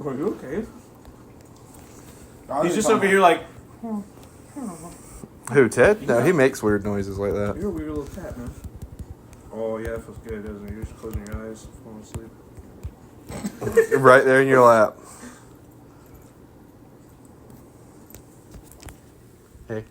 Are you okay? Oh, He's just over here like... Who, Ted? No, he makes weird noises like that. You're a weird little cat, man. Oh, yeah, it feels good, doesn't it? You're just closing your eyes, falling asleep. Right there in your lap. Hey.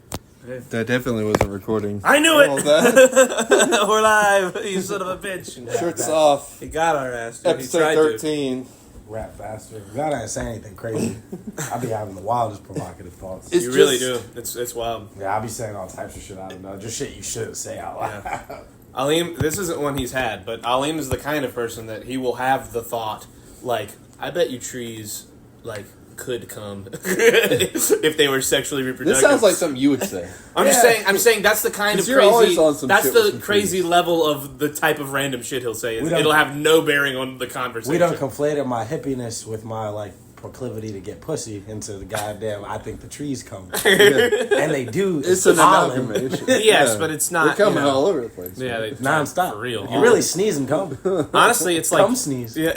That definitely wasn't recording. I knew it! That. We're live, you son of a bitch. Shirts off. He got our ass, dude. Episode 13. Rap faster. God ain't say anything crazy. I be having the wildest provocative thoughts. You really do. It's wild. Yeah, I be saying all types of shit I don't know. Just shit you shouldn't say out loud. Yeah. Aleem, this isn't one he's had, but Aleem is the kind of person that he will have the thought, like, I bet you trees, like, could come if they were sexually reproductive. This sounds like something you would say. I'm saying that's the kind of you're always crazy. on some That's shit with the some crazy trees. level of the type of random shit he'll say. We don't- It'll have no bearing on the conversation. We done conflated my hippiness with my, like, proclivity to get pussy into the goddamn, I think the trees come. And they do. It's an pollen. amalgamation. Yes, but it's not. They're coming you know, all over the place. Yeah, they Non-stop. for real. You really sneeze and come. Honestly, it's like Come sneeze. Yeah,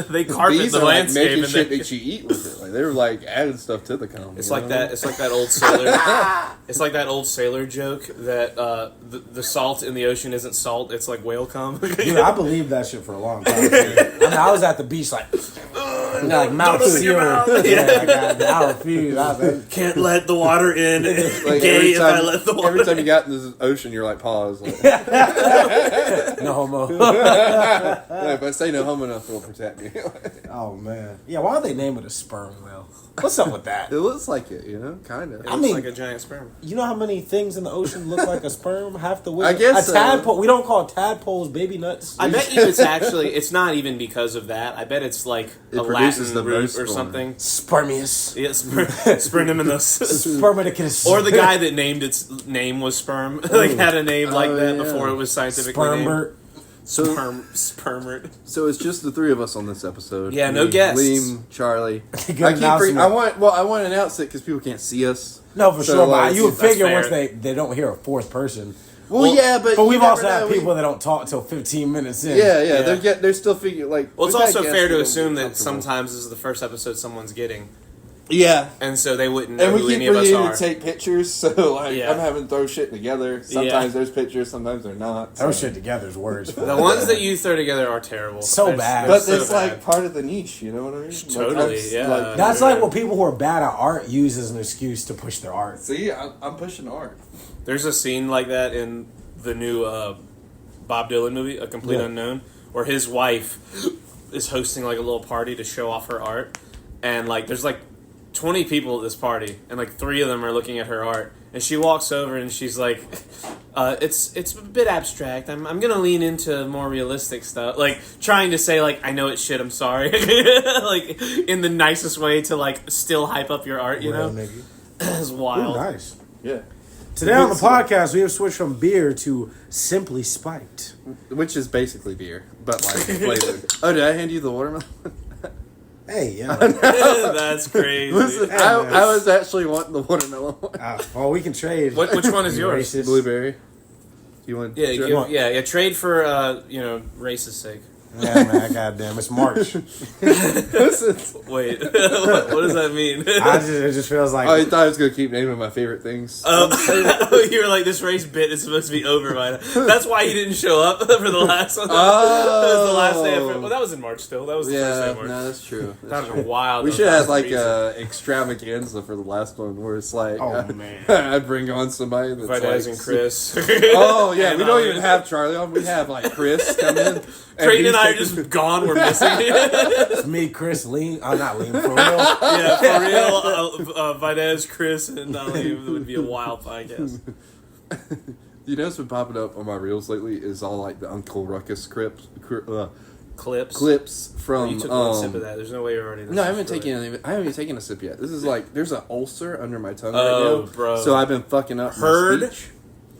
they carpet Bees the are like landscape. making And shit they, that you eat with it. Like they were like adding stuff to the cum. it's you like know? that. It's like that old sailor. It's like that old sailor joke that the salt in the ocean isn't salt. It's like whale cum. Dude, I believed that shit for a long time. I mean, I was at the beach like, like mouth open your sealed. mouth. I refuse. I was like, Can't let the water in. Like Gay if I let the water. every time you got in this ocean, you're like pause. Like, no homo. yeah, if I say no homo enough, it'll protect me. Oh man, yeah. Why would they name it a sperm whale? What's up with that? It looks like it, you know, kind of. It I looks mean- like a giant sperm. You know how many things in the ocean look like a sperm? Half the way. I guess a so. tadpole. We don't call tadpoles baby nuts. I bet you it's actually. It's not even because of that. I bet it's like It a produces Latin the root most or sperm. something. Spermius. Yeah, spermimus. Spermaticus. Or the guy that named its name was sperm, like had a name like Oh, that yeah. before it was scientifically named. Spermbert. Spermert. So it's just the three of us on this episode. Yeah, no Me, guests. Liam, Charlie. Good I keep announcement. I want to announce it because people can't see us. No, for So, sure. like, But you would that's figure fair. once they don't hear a fourth person. Well, yeah, but But we've you also never had know. people that don't talk till 15 minutes in. Yeah, Yeah. they're still figuring like. Well, it's we've had also guests fair to don't assume get that comfortable. sometimes this is the first episode someone's getting, Yeah, and so they wouldn't know and we who keep any of us forgetting are. to take pictures, so like Yeah. I'm having to throw shit together. Sometimes there's pictures, sometimes they're not. Throw so. shit together is words. The ones that you throw together are terrible. So They're- bad. they're But so it's like bad. part of the niche, you know what I mean? Totally, yeah. That's like what people who are bad at art use as an excuse to push their art. See, I'm pushing art. There's a scene like that in the new Bob Dylan movie, A Complete Yeah. Unknown, where his wife is hosting like a little party to show off her art, and like there's like 20 people at this party, and like 3 of them are looking at her art, and she walks over and she's like, "It's a bit abstract. I'm gonna lean into more realistic stuff, like trying to say like I know it's shit. I'm sorry, like in the nicest way to like still hype up your art. You Real know, nigga. it's Ooh, wild. nice. Yeah. Today on the podcast, we have switched from beer to Simply Spiked. Which is basically beer, but like flavored. Oh, did I hand you the watermelon? Hey, yeah. That's crazy. Listen, Hey, I man. was actually wanting the watermelon one. Oh, we can trade. Which one is You yours? racist. Blueberry. Do you want? Yeah, do you want- yeah. Trade for racist sake. Yeah, man, goddamn, it's March. Listen. Wait, what does that mean? It just feels like I thought I was gonna keep naming my favorite things. You were like, this race bit is supposed to be over by now. That's why you didn't show up for the last one. That was the last day of well, that was in March still. That was the first day yeah, of March. no, that's true. That That's was true. wild. We That should was have like crazy. a extravaganza for the last one, where it's like, Oh, man. I bring on somebody that's Videz like, and Chris. Oh yeah, And we don't Ollie. even have Charlie on. We have like Chris come in. Creighton and I are he's just gone. We're missing. it's me, Chris, Leem. I'm not Leem, for real. Yeah, for real. Videz, Chris, and Ollie would be a wild podcast. You know what's been popping up on my reels lately is all like the Uncle Ruckus clips from. You took one sip of that. There's no way you're already. No, I haven't even taken a sip yet. This is like there's an ulcer under my tongue Oh, right now, bro. so I've been fucking up Heard? my speech.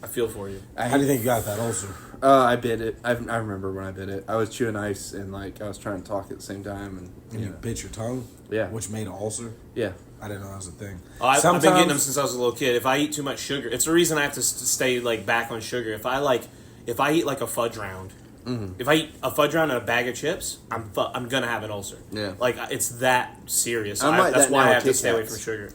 I feel for you. How do you think you got that ulcer? I bit it. I remember when I bit it. I was chewing ice and like I was trying to talk at the same time and And you bit your tongue? Yeah. Which made an ulcer? yeah. I didn't know that was a thing. Oh, I've been getting them since I was a little kid. If I eat too much sugar, it's the reason I have to stay like back on sugar. If I eat like a fudge round, If I eat a fudge round and a bag of chips, I'm gonna have an ulcer. Yeah. Like it's that serious. I'm like that's that why now I have to with stay away Kit from Kats. sugar.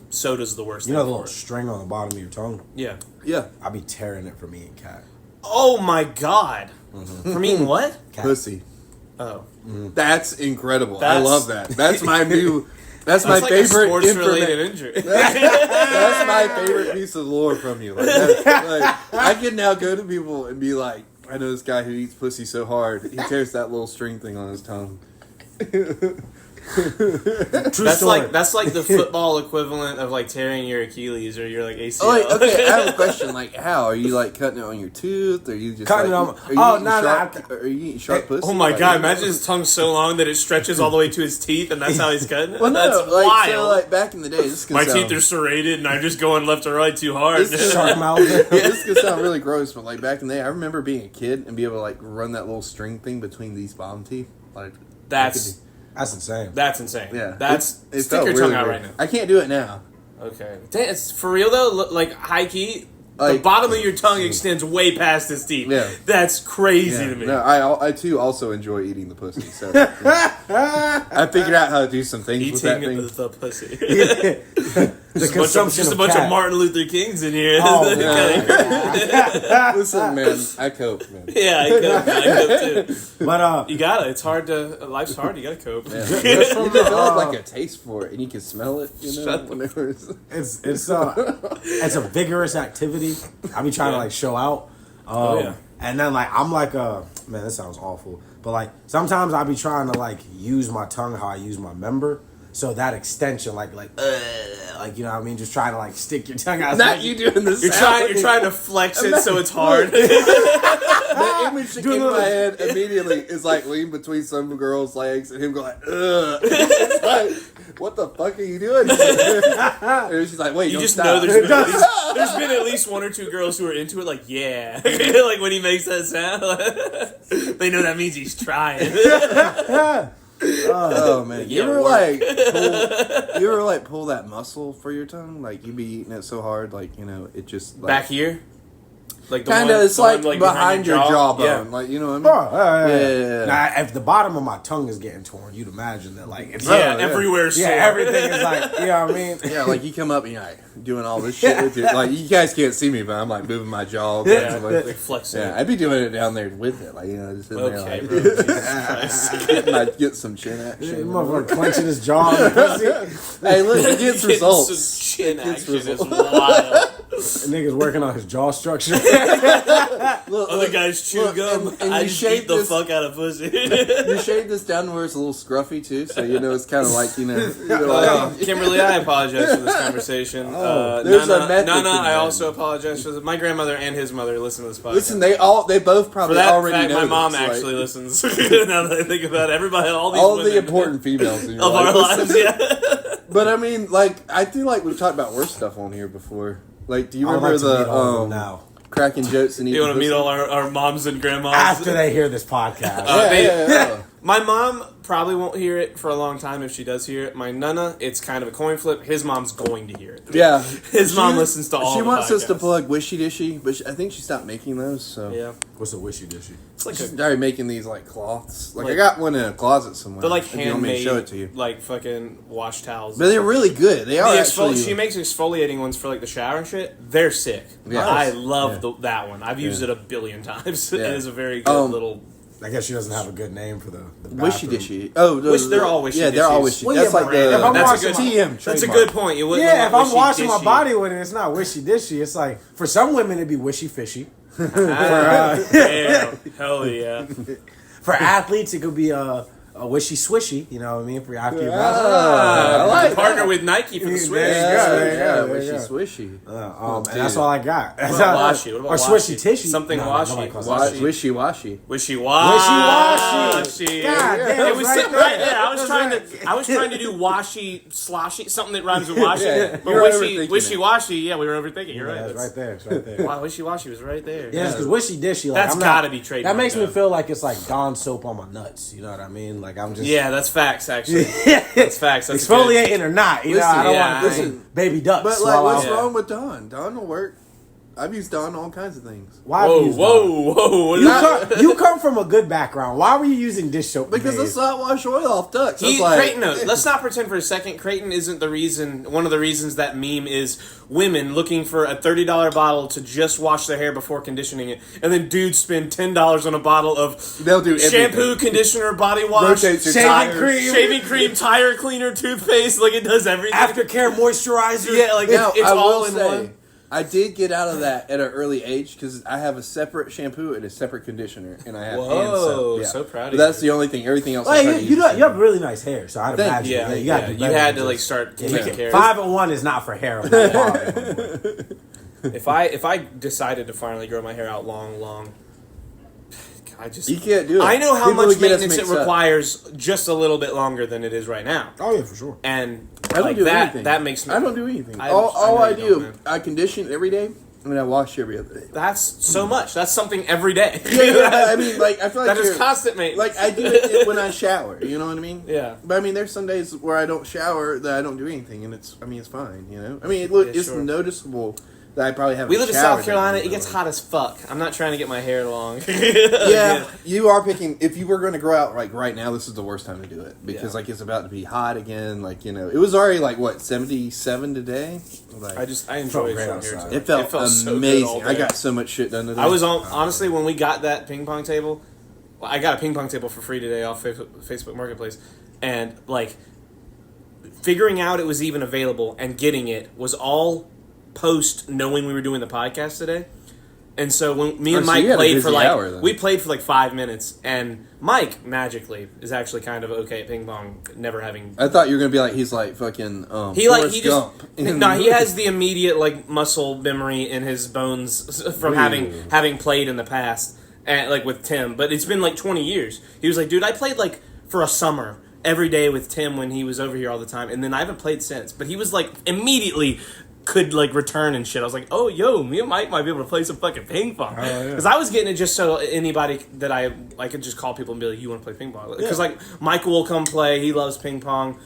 Soda's the worst. You know thing the little for it. string on the bottom of your tongue? Yeah. Yeah. I be tearing it from eating cat. Oh my god. From eating what? Cat. Pussy. Oh. That's incredible. I That's- love that. That's my new. That's my That's like favorite a sports-related information. injury. That's my favorite piece of lore from you. Like, I can now go to people and be like, I know this guy who eats pussy so hard, he tears that little string thing on his tongue. That's like the football equivalent of like tearing your Achilles or your like ACL. Oh, wait, okay, I have a question. Like, how? Are you like cutting it on your tooth? Or are you just Cutting like, it on- are you oh, eating no, sharp, Are you eating sharp pussy? Oh my Like, god! Imagine his tongue so long that it stretches all the way to his teeth, and that's how he's cutting it. Well, no, That's like, wild. so, like, back in the day, this My can teeth sound, are serrated, and I'm just going left to right too hard. Shark mouth. this could sound really gross, but like back in the day, I remember being a kid and be able to like run that little string thing between these bottom teeth. Like That's insane. that's insane. yeah, That's it stick felt your really tongue out weird. right now. I can't do it now. Okay, it's for real though. Like high key, the Like- bottom of your tongue extends way past his teeth. Yeah. That's crazy Yeah. to me. No, I too also enjoy eating the pussy. So I figured out how to do some things with that Eating thing. the pussy. The Just consumption a bunch cat. of Martin Luther Kings in here. Oh, Okay. Listen, man, I cope, man. Yeah, I cope too. But You gotta. It's hard to. Life's hard. You gotta cope. Yeah. You develop like a taste for it, and you can smell it. You know, Shut whenever it's a vigorous activity. I be trying to like show out. Yeah. And then like I'm like man, this sounds awful. But like sometimes I be trying to like use my tongue how I use my member. So that extension, like you know what I mean, just trying to like stick your tongue out. not you doing this. You're trying to flex it so it's hard. The image that came in my head immediately is like Leem between some girl's legs and him going like, ugh. It's like, what the fuck are you doing? And she's like, wait, You don't just stop. know there's been at least one or two girls who are into it. Like, yeah, like when he makes that sound, they know that means he's trying. Oh man, Yeah, you ever pull that muscle for your tongue? Like you be eating it so hard, like you know, it just like, Back here, like the kind one, of. It's the like, one, behind your jawbone, Yeah. like you know what Oh, I mean? yeah. Yeah. Now, if the bottom of my tongue is getting torn, you'd imagine that like it's Yeah, yeah. everywhere's yeah, sore. everything is like you know what I mean. Yeah, like you come up and you're like doing all this shit with your, like you guys can't see me, but I'm like moving my jaw. Yeah, like, like flexing. yeah, I'd be doing it down there with it, like you know, just in Okay, there, bro. like Jesus Christ. I'd get some chin action. Motherfucker clenching his jaw. And pussy. Hey, look, it gets Getting results. some chin gets action is results. wild. Niggas working on his jaw structure. Look, Other guys chew look, gum. and I you just shave eat the this- fuck out of pussy. You shave this down to where it's a little scruffy too, so you know it's kind of like you know. You're like, Kimberly, I apologize for this conversation. there's a Nana, method Nana, to I that. also apologize for this. My grandmother and his mother listen to this podcast. listen, they both for probably that already fact, know my mom this, like, actually listens. Now that I think about it, everybody, all these all women the important females in your of our life. lives. Yeah. But I mean, like, I feel like we've talked about worse stuff on here before. Like, do you I would remember like to meet all of them the now cracking jokes and eating You want to meet pussy? all our moms and grandmas after they hear this podcast. Yeah. My mom probably won't hear it for a long time if she does hear it. My Nana, it's kind of a coin flip. His mom's going to hear it. Yeah. His mom listens to all She the wants us to podcasts. plug Wishy Dishy, but I think she stopped making those, so. Yeah. What's a wishy dishy? It's like She a, started making these, like, cloths. Like, I Like- got one in a closet somewhere. they're like if you want me to handmade, show it to you. like fucking wash towels. But they're really good. They are actually. She makes exfoliating ones for like the shower and shit. They're sick. Yeah. I Nice. love Yeah. that one. I've used it a billion times. Yeah. It is a very good little. I guess she doesn't have a good name for the Wishy bathroom. Dishy. Oh, They're all wishy Yeah, they're all dishies. wishy. Well, That's yeah, like but if I'm the. That's a washing good my- TM. That's a trademark. good point. You wouldn't. Yeah, if I'm wishy washing my dishy. body with it, it's not wishy dishy. It's like for some women it'd be wishy fishy. Damn. Hell yeah. For athletes, it could be a wishy swishy. You know what I mean? For after your I like Partner that. with Nike for the Swiss. There you go, Yeah, there you go, yeah, there you wishy go. swishy. and that's all I got. What about washy? What about or swishy washy? tishy. Something No, washy. nobody calls it Washy. Wishy washy. Wishy washy. Wishy-washy. God damn, It was right sitting there. right there. I was That's trying to do washy sloshy, something that rhymes with washy. Yeah, But you were wishy overthinking wishy washy. Yeah, we were overthinking. You're Yeah, right. it's right there. It's right there. Wow, wishy washy was right there. Yeah, because wishy dishy. Like, That's I'm not- gotta be trademarked, That makes me though. feel like it's like Dawn soap on my nuts. You know what I mean? Like I'm just Yeah, that's facts. Actually, that's facts. That's good. exfoliating or not. You know, I don't yeah, want to I- listen. Baby ducks. But like, swallow what's out. wrong with Dawn? Dawn will work. I've used Dawn on all kinds of things. Why have you used Dawn? Whoa. You come from a good background. Why were you using dish soap? Because Babe? it's not wash oil off ducks. Creighton, no, let's not pretend for a second. Creighton isn't the reason. One of the reasons that meme is women looking for a $30 bottle to just wash their hair before conditioning it, and then dudes spend $10 on a bottle of They'll do shampoo, conditioner, body wash, Shaving cream, tire cleaner, toothpaste. Like it does everything. Aftercare moisturizer. Yeah, like Now, it's I all will in say, one. I did get out of that at an early age because I have a separate shampoo and a separate conditioner, and I have hand soap. Yeah. So proud of But that's you. the only thing. Everything else. Hey, you have really nice hair, so I'd Thank imagine. you. You, gotta do You better had than to like just- start Yeah, taking care. 5-1 is not for hair. I'm not bothered. If I decided to finally grow my hair out long, I just You can't do it. I know how People much would get us maintenance it mixed up. requires, just a little bit longer than it is right now. Oh yeah, for sure. And I don't like do that, anything. that makes me. I don't do anything. I all know I you do, don't, man. I condition every day, and I wash every other day. That's so much. That's something every day. Yeah, I mean, like I feel like that is you're- constant maintenance. Like I do it when I shower. You know what I mean? Yeah. But I mean, there's some days where I don't shower that I don't do anything, and it's fine. You know. I mean, look, Yeah, it's sure. noticeable that I probably haven't. We live in showered South Carolina. that It gets much. hot as fuck. I'm not trying to get my hair long. Yeah, you are picking. If you were going to grow out like right now, this is the worst time to do it because Yeah. like it's about to be hot again. Like it was already like what 77 today. Like, I enjoy great short hair outside. too. it felt so good amazing. all I day. got so much shit done today. I was on honestly when we got that ping pong table. Well, I got a ping pong table for free today off Facebook Marketplace, and like figuring out it was even available and getting it was all post knowing we were doing the podcast today. And so when me and so Mike you had a played busy for like hour, then. we played for like 5 minutes, and Mike magically is actually kind of okay at ping pong, never having. I thought you were gonna be like he's like fucking. He like Forrest he just Gump. no he has the immediate like muscle memory in his bones from having played in the past and like with Tim, but it's been like 20 years. He was like, dude, I played like for a summer every day with Tim when he was over here all the time, and then I haven't played since. But he was like immediately could like return and shit. I was like, oh yo, me and Mike might be able to play some fucking ping pong because I was getting it just so anybody that I could just call people and be like, you want to play ping pong? Because like Michael will come play. He loves ping pong.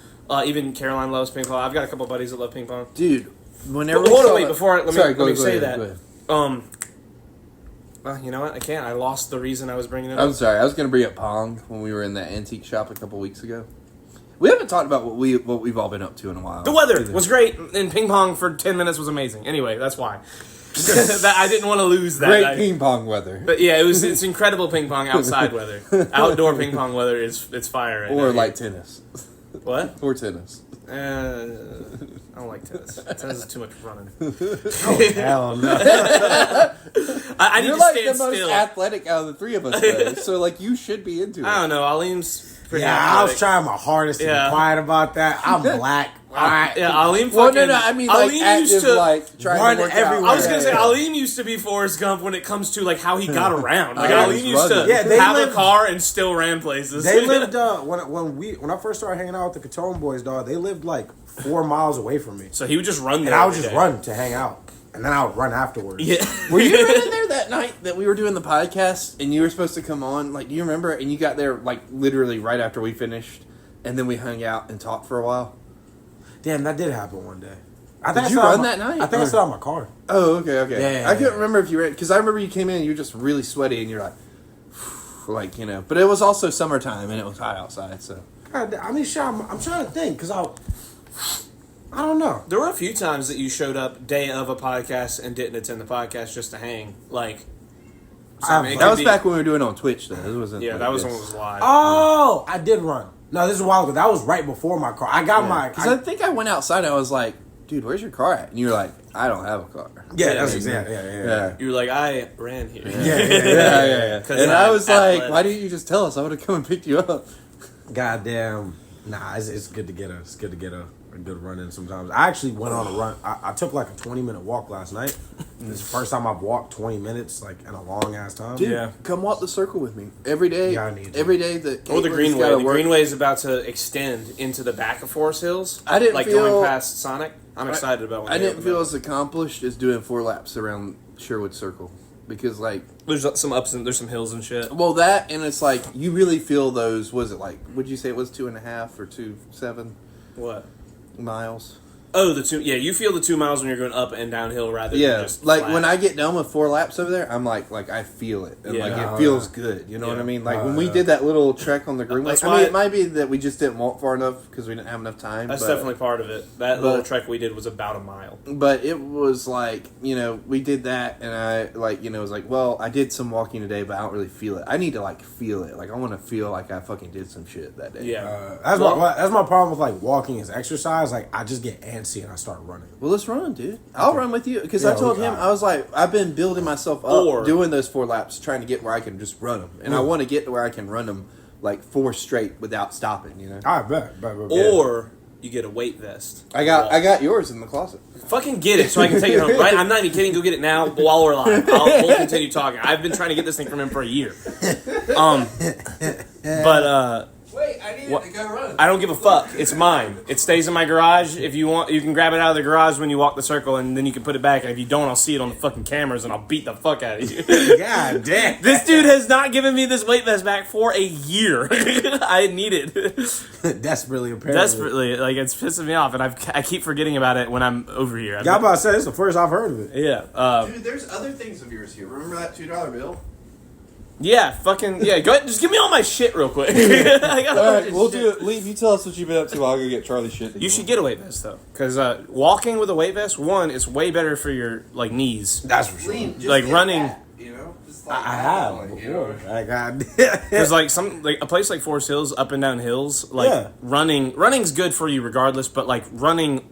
Even Caroline loves ping pong. I've got a couple buddies that love ping pong. Dude. Whenever But we hold on, saw wait, that- before let Sorry, me go say ahead, go that. ahead. Well, you know what? I can't. I lost the reason I was bringing it I'm up. sorry. I was going to bring up Pong when we were in that antique shop a couple weeks ago. We haven't talked about what we've all been up to in a while. The weather was great, and ping pong for 10 minutes was amazing. Anyway, that's why. That I didn't want to lose that. Great ping pong weather. But yeah, it's incredible ping pong outside weather. Outdoor ping pong weather it's fire. Right Or now. like tennis. What? Or tennis. I don't like tennis. Tennis is too much running. Hell no. I need You're to like stand the most still. athletic out of the three of us, though. So like you should be into it. I don't know. Aleem's pretty Yeah, I was athletic. trying my hardest to Yeah. be quiet about that. I'm black. Yeah, Aleem Well, fucking... no, I mean like Aleem used active, to... like trying run to work everywhere. out. I was gonna say Yeah. Aleem used to be Forrest Gump when it comes to like how he got around. Like Yeah, Aleem he's used to rugged. Yeah, they have lived- a car and still ran places. They lived when I first started hanging out with the Catone boys, dog. They lived like 4 miles away from me, so he would just run there. and I would every just day. run to hang out, and then I would run afterwards. Yeah. Were you running there that night that we were doing the podcast and you were supposed to come on? Like, do you remember? And you got there like literally right after we finished, and then we hung out and talked for a while. Damn, that did happen one day. I Did I you still have run my- that night, I think I or- still have my car. Oh, okay. Yeah, I couldn't yeah. remember if you ran because I remember you came in and you were just really sweaty and you're like, you know. But it was also summertime and it was hot outside, so. God, I mean, shit, I'm trying to think because I don't know. There were a few times that you showed up day of a podcast and didn't attend the podcast just to hang. Like, so, I mean, it That could was be- back when we were doing it on Twitch, though. This wasn't. Yeah, like that was this. when it was live. Oh, I did run. No, this is a while ago. That was right before my car. I got my. Because I think I went outside and I was like, dude, where's your car at? And you were like, I don't have a car. yeah, that's Yeah, exactly. Yeah. You were like, I ran here. Yeah. 'Cause And I I'm was like, athletic. why didn't you just tell us? I would have come and picked you up. Goddamn. Nah, it's good to get a good run in sometimes. I actually went on a run. I took like a 20-minute walk last night. It's the first time I've walked 20 minutes like in a long ass time. Dude, Yeah. come walk the circle with me every day. Yeah, I need to. Every day that Or the Caitlin's Greenway. gotta The work- Greenway is about to extend into the back of Forest Hills. I didn't like feel- going past Sonic. I'm excited about when I they didn't open feel up. as accomplished as doing 4 laps around Sherwood Circle because, like, There's some ups and there's some hills and shit. well, that and it's like you really feel those. Was it like? Would you say it was 2.5 or 2.7 What? miles? Oh, you feel the 2 miles when you're going up and downhill rather than just like flat. when I get done with 4 laps over there, I'm like I feel it, and Yeah. like Oh, it feels yeah. good. You know Yeah. what I mean? Like Oh, when we yeah. did that little trek on the green. That's I why- mean, it might be that we just didn't walk far enough because we didn't have enough time. That's but, definitely part of it. That little trek we did was about a mile. But it was like, we did that, and I was like, well, I did some walking today, but I don't really feel it. I need to like feel it. Like I want to feel like I fucking did some shit that day. Yeah. That's my problem with like walking is exercise. Like I just get antsy and I start running. Well, let's run, dude. I'll run with you because Yeah, I told we him got it. I was like, I've been building myself up doing those 4 laps, trying to get where I can just run them, and I want to get to where I can run them like 4 straight without stopping. I bet. Or you get a weight vest. I got yours in the closet. Fucking get it so I can take it home. Right? I'm not even kidding. Go get it now while we're live. We'll continue talking. I've been trying to get this thing from him for a year. Wait, I need to go run. I don't give a fuck. It's mine. It stays in my garage. If you want, you can grab it out of the garage when you walk the circle, and then you can put it back. And if you don't, I'll see it on the fucking cameras, and I'll beat the fuck out of you. God damn. This dude has not given me this weight vest back for a year. I need it Desperately, apparently. desperately. Like it's pissing me off, and I keep forgetting about it when I'm over here. Yeah, I'm about to say this is the first I've heard of it. Yeah. Dude, there's other things of yours here. Remember that $2 bill? Yeah, fucking yeah. Go ahead, just give me all my shit real quick. I got All right, we'll do it. Leem, you tell us what you've been up to while I go get Charlie shit. You should get a weight vest though, because walking with a weight vest, one, it's way better for your like knees. That's for sure. Leem, just Like get running- that, Just like I that, have like, before. Like I Because like a place like Forest Hills, up and down hills, like Yeah. running's good for you regardless. But like running,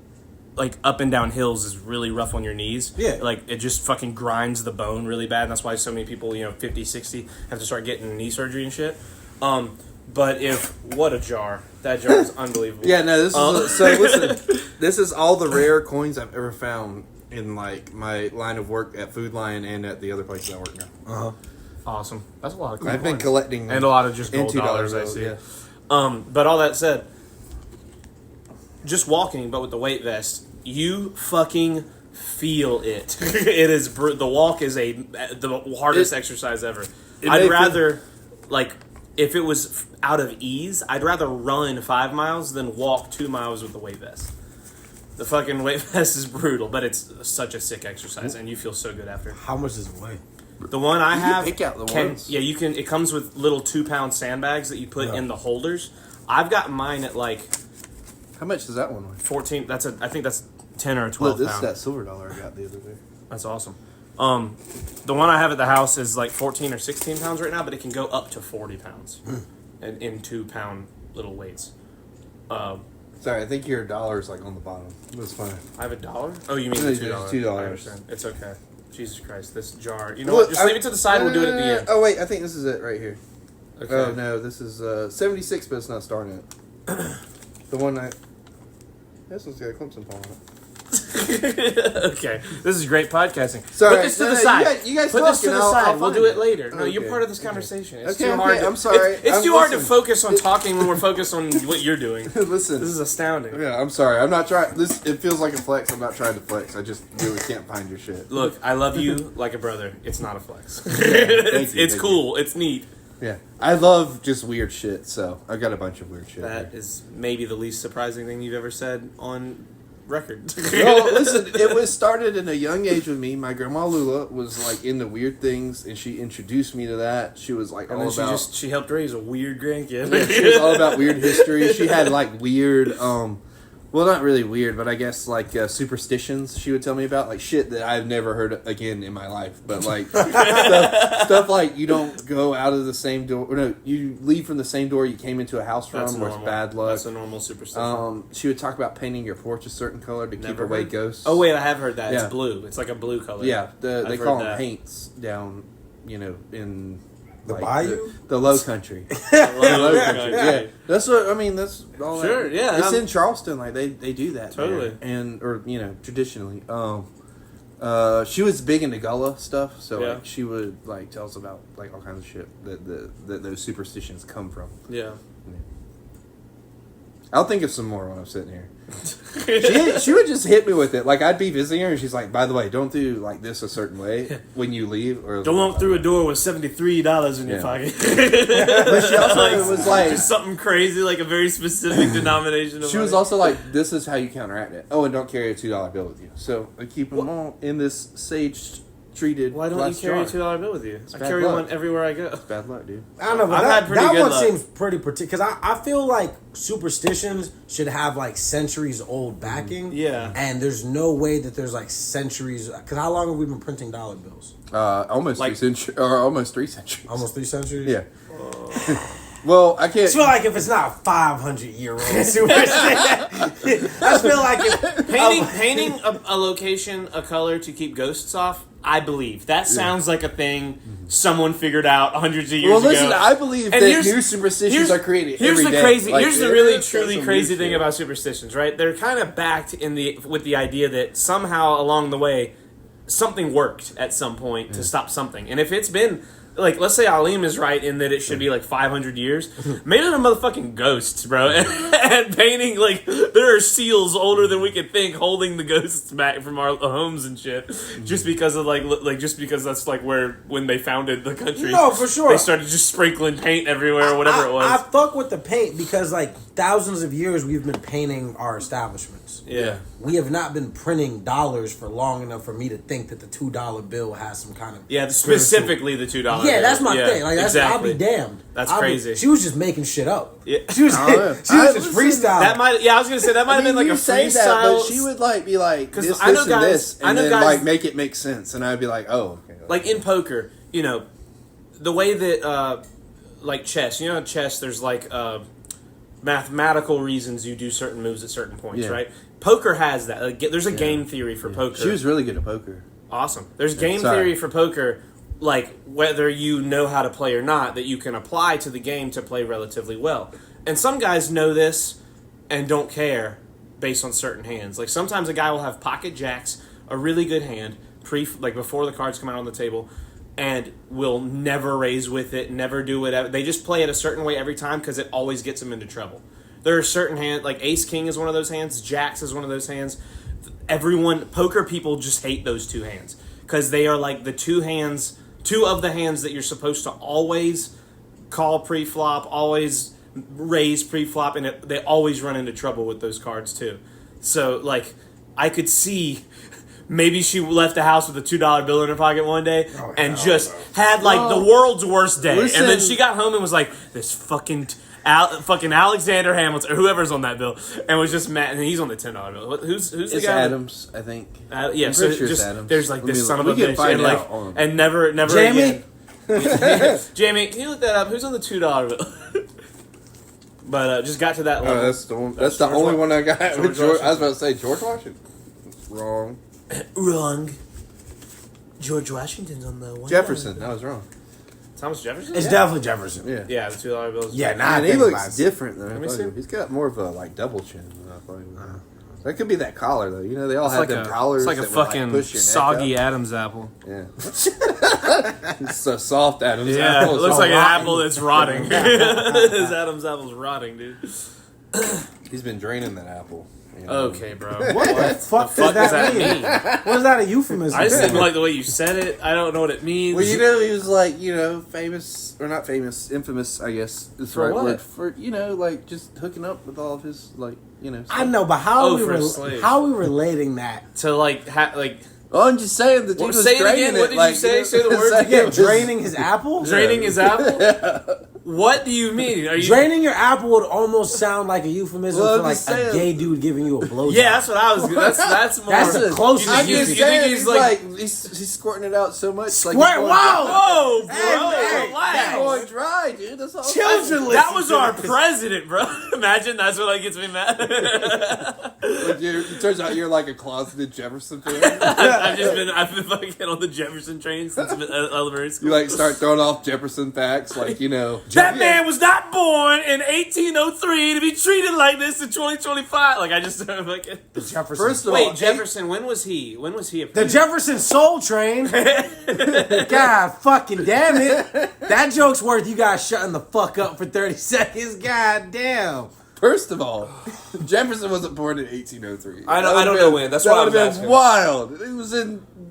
like up and down hills is really rough on your knees. Yeah. Like it just fucking grinds the bone really bad. And that's why so many people, 50, 60 have to start getting knee surgery and shit. But what a jar. That jar is unbelievable. Yeah, no, this is so. Listen, this is all the rare coins I've ever found in like my line of work at Food Lion and at the other place I work now. Awesome. That's a lot of cool I've been coins. collecting And a lot of just and gold $2 dollars I bills, see. yeah. But all that said, just walking, but with the weight vest, you fucking feel it. It is the walk is the hardest exercise ever. I'd rather if it was out of ease, I'd rather run 5 miles than walk 2 miles with the weight vest. The fucking weight vest is brutal, but it's such a sick exercise, and you feel so good after. How much does it weigh? The one I have, pick out the ones. Yeah, you can. It comes with little 2-pound sandbags that you put in the holders. I've got mine at like How much does that one weigh? 14. I think that's 10 or 12 Look, this is pound. that silver dollar I got the other day. That's awesome. The one I have at the house is like 14 or 16 pounds right now, but it can go up to 40 pounds in 2-pound little weights. Sorry, I think your dollar's like on the bottom. That's fine. I have $1. Oh, you mean No, the $2? $2. I understand. It's okay. Jesus Christ, this jar. You know Look, what? Just leave it to the side. We'll do it at the end. Oh wait, I think this is it right here. Okay. Oh no, this is 76, but it's not starting it. The one this one's got a Clemson paw on it. Okay, this is great podcasting. Sorry, Put this to no, the no, side. you guys Put this to talking, the I'll side. We'll find do it it. later. No, Okay. you're part of this conversation. It's Okay, too hard. I'm sorry. It's too hard to Listen. focus on talking when we're focused on what you're doing. Listen, This is astounding. yeah, I'm sorry. I'm not trying. It feels like a flex. I'm not trying to flex. I just really can't find your shit. Look, I love you like a brother. It's not a flex. thank you, it's thank cool. It's neat. Yeah, I love just weird shit. So I've got a bunch of weird shit. That here. is maybe the least surprising thing you've ever said on record. No, listen, it was started in a young age with me. My grandma Lula was like into weird things, and she introduced me to that. She was like And all then about. she helped raise a weird grandkid. Yeah, she was all about weird history. She had like weird, well, not really weird, but I guess like superstitions. She would tell me about like shit that I've never heard again in my life. But like stuff like you don't go out of the same door. Or no, you leave from the same door you came into a house from, That's or it's normal. bad luck. That's a normal superstition. She would talk about painting your porch a certain color to keep Never away heard. ghosts. Oh wait, I have heard that. Yeah. It's blue. It's like a blue color. Yeah, they I've call heard them that. paints down, in The like, bayou? the low country. Low country. Yeah, that's what I mean. That's all. Sure, that. yeah, It's I'm- in Charleston. Like they do that Totally. there. And or traditionally. She was big into Gullah stuff, so Yeah. like she would like tell us about like all kinds of shit that those superstitions come from. Yeah. I'll think of some more when I'm sitting here. She would just hit me with it. Like, I'd be visiting her, and she's like, by the way, don't do like this a certain way when you leave. Or Don't walk through a door with $73 in your pocket. But she also was like... Just something crazy, like a very specific denomination of She was money. also like, this is how you counteract it. Oh, and don't carry a $2 bill with you. So I keep them all in this sage-treated Why don't glass you carry a jar. $2 bill with you? I bad carry luck. one everywhere I go. It's bad luck, dude. I don't know, but I've had pretty that good one luck. seems pretty particular. Because I feel like superstitions should have like centuries old backing. Yeah. And there's no way that there's like centuries. Because how long have we been printing dollar bills? Almost Like- 3 centuries. Or almost 3 centuries. Almost 3 centuries? Yeah. Well, I I can't... just feel like if it's not a 500-year-old superstition, I just feel like if Painting a location a color to keep ghosts off, I believe. That sounds like a thing someone figured out hundreds of years ago. Well, listen, I believe And that here's- new superstitions are created Here's every the day. crazy. Like, Here's the really there's truly some crazy new thing shit. about superstitions, right? They're kind of backed with the idea that somehow along the way something worked at some point to stop something, and if it's been like, let's say Leem is right in that it should be like 500 years. Maybe they're motherfucking ghosts, bro. And painting, like, there are seals older than we could think holding the ghosts back from our homes and shit. Just because of, just because that's, like, when they founded the country. No, for sure. They started just sprinkling paint everywhere or whatever it was. I fuck with the paint because like thousands of years we've been painting our establishments. Yeah. We have not been printing dollars for long enough for me to think that the $2 bill has some kind of Yeah, spiritual- specifically the $2. Yeah, that's my Yeah, thing. Like, that's, exactly. I'll be damned. That's I'll be- crazy. She was just making shit up. Yeah. She was, she was just freestyling. That might, yeah, I was gonna say that might have been like a you say freestyle. that, but she would like be like 'Cause this, I know this, guys- and this, I and know then guys- like make it make sense, and I'd be like, oh, okay. Like in poker, you know, the way that like chess, you know, in chess there's like mathematical reasons you do certain moves at certain points, Yeah. right? Poker has that. Like, there's a game theory for poker. She was really good at poker. Awesome. There's game Sorry. theory for poker, like whether you know how to play or not, that you can apply to the game to play relatively well. And some guys know this and don't care based on certain hands. Like sometimes a guy will have pocket jacks, a really good hand, like before the cards come out on the table, and will never raise with it, never do it. They just play it a certain way every time because it always gets them into trouble. There are certain hands, like Ace King is one of those hands, Jacks is one of those hands. Poker people just hate those two hands because they are like the two of the hands that you're supposed to always call pre-flop, always raise pre-flop, and they always run into trouble with those cards too. So, like, I could see maybe she left the house with a $2 bill in her pocket one day and just had like the world's worst day, and then she got home and was like, "This fucking Alexander Hamilton or whoever's on that bill," and was just mad. And he's on the $10 bill. Who's the It's guy? Adams, I think. Yeah, I'm so pretty sure it's just Adams. there's like this son of a we can bitch, find and like out on- and never Jamie? again. Jamie, can you look that up? Who's on the $2 bill? But just got to that level. Oh, that's the one. That's the George only one I got. George With George, I was Washington. about to say George Washington. Wrong. Wrong. George Washington's on the one. Jefferson. I was wrong. Thomas Jefferson. It's definitely Jefferson. Yeah. Yeah, the $2 bills. Yeah, nah, And I he think looks about it. different than I me thought. see. He's got more of a like double chin than I thought. He would. That could be that collar though. You know, they all It's have like them a, collars. it's like a that would, fucking push your neck soggy up. Adam's apple. Yeah. It's so soft, Adams. Yeah, apple. it It's looks all like an rotten. apple that's rotting. His Adam's apple's rotting, dude. He's been draining that apple. You know? Okay, bro. What the fuck, Fuck does that mean? What is that a euphemism? I just didn't like the way you said it. I don't know what it means. Well, you know, he was like, you know, famous or not famous, infamous, I guess is the For right what? word for, you know, like just hooking up with all of his like, you know. I Stuff. know, but how Oh, are we for a slave. how are we relating that? to like Oh, I'm just saying the dude Well, was say it draining again. What did you like, say? know, Say the words it's like again. it was- Draining his apple? draining his apple. What do you mean? Are you? Draining your apple would almost sound like a euphemism Well, for I'm like just a saying. gay dude giving you a blowjob. Yeah, that's what I was. That's more. That's the closest. I'm You just think saying, he's he's like- like he's squirting it out so much. Squirt! Like he's going Whoa! Whoa, bro! Hey, relax. He's going dry, dude. That's all. Children That listen was to our this. president, bro. Imagine that's what gets me mad. Like, it turns out you're like a closeted Jefferson fan. I've been fucking on the Jefferson train since elementary school. You like start throwing off Jefferson facts, like you know. That man was not born in 1803 to be treated like this in 2025. Like I just started fucking. The Jefferson. First of all, Wait, Jefferson. When was he? When was he? The Jefferson Soul Train. God fucking damn it. That joke's worth you guys shutting the fuck up for 30 seconds. God damn. First of all, Jefferson wasn't born in 1803. I don't know when. That's what I was been asking. wild.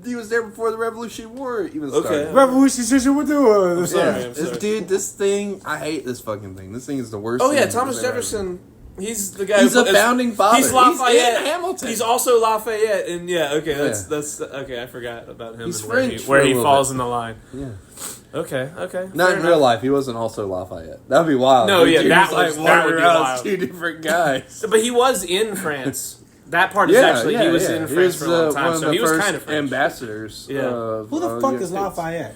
He was there before the Revolutionary War even started. Okay. Revolution system we're doing. I'm sorry. Yeah, this thing, I hate this fucking thing. This thing is the worst. Oh yeah, thing Thomas that's ever Jefferson. He's the guy. He's a founding father. He's Lafayette. He's in Hamilton. He's also Lafayette, and that's okay. I forgot about him. He's and French where for a he little falls bit. in the line. Yeah. Okay. Not Fair in real life. He wasn't also Lafayette. That'd be wild. No, yeah, Dude, that was would- that would wandering be around wild. as two different guys. But he was in France. That part is actually he was in France for a long time, so he was kind of French. ambassadors. Yeah. Who the fuck is Lafayette?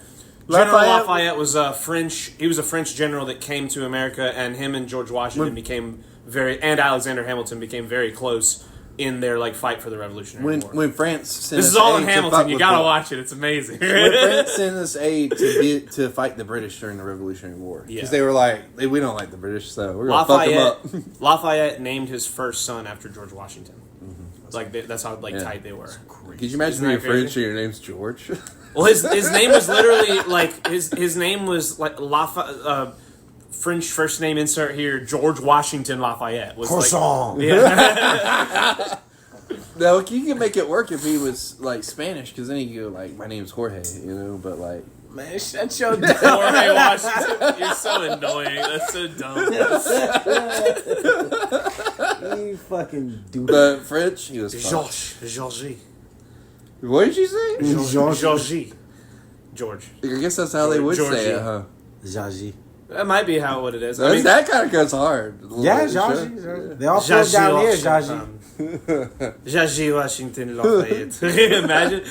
General Lafayette was a French. He was a French general that came to America, and him and George Washington became and Alexander Hamilton became very close in their fight for the Revolutionary War. When France sent This is us all in aid to Hamilton. fight You with gotta the- watch it. It's amazing. When France sent us aid to fight the British during the Revolutionary War, because Yeah. they were like, we don't like the British, so we're gonna fuck them up. Lafayette named his first son after George Washington. That's how tight they were. Could you imagine Isn't being that French crazy? and your name's George? Well, his name was literally his name was French first name insert here. George Washington Lafayette was Croissant. yeah. No, you can make it work if he was Spanish, because then you go my name's Jorge, but Man, shut your Jorge Washington. You're so annoying. That's so dumb. You fucking dude. but French, he was fine. Georgie. What did you say? Georgie. George. I guess that's how they would Georgie. say it, huh? Zazie. That might be what it is. That kind of goes hard. Yeah, Zazie. They all flow down here, Zazie. Georgie Washington Lafayette. Imagine.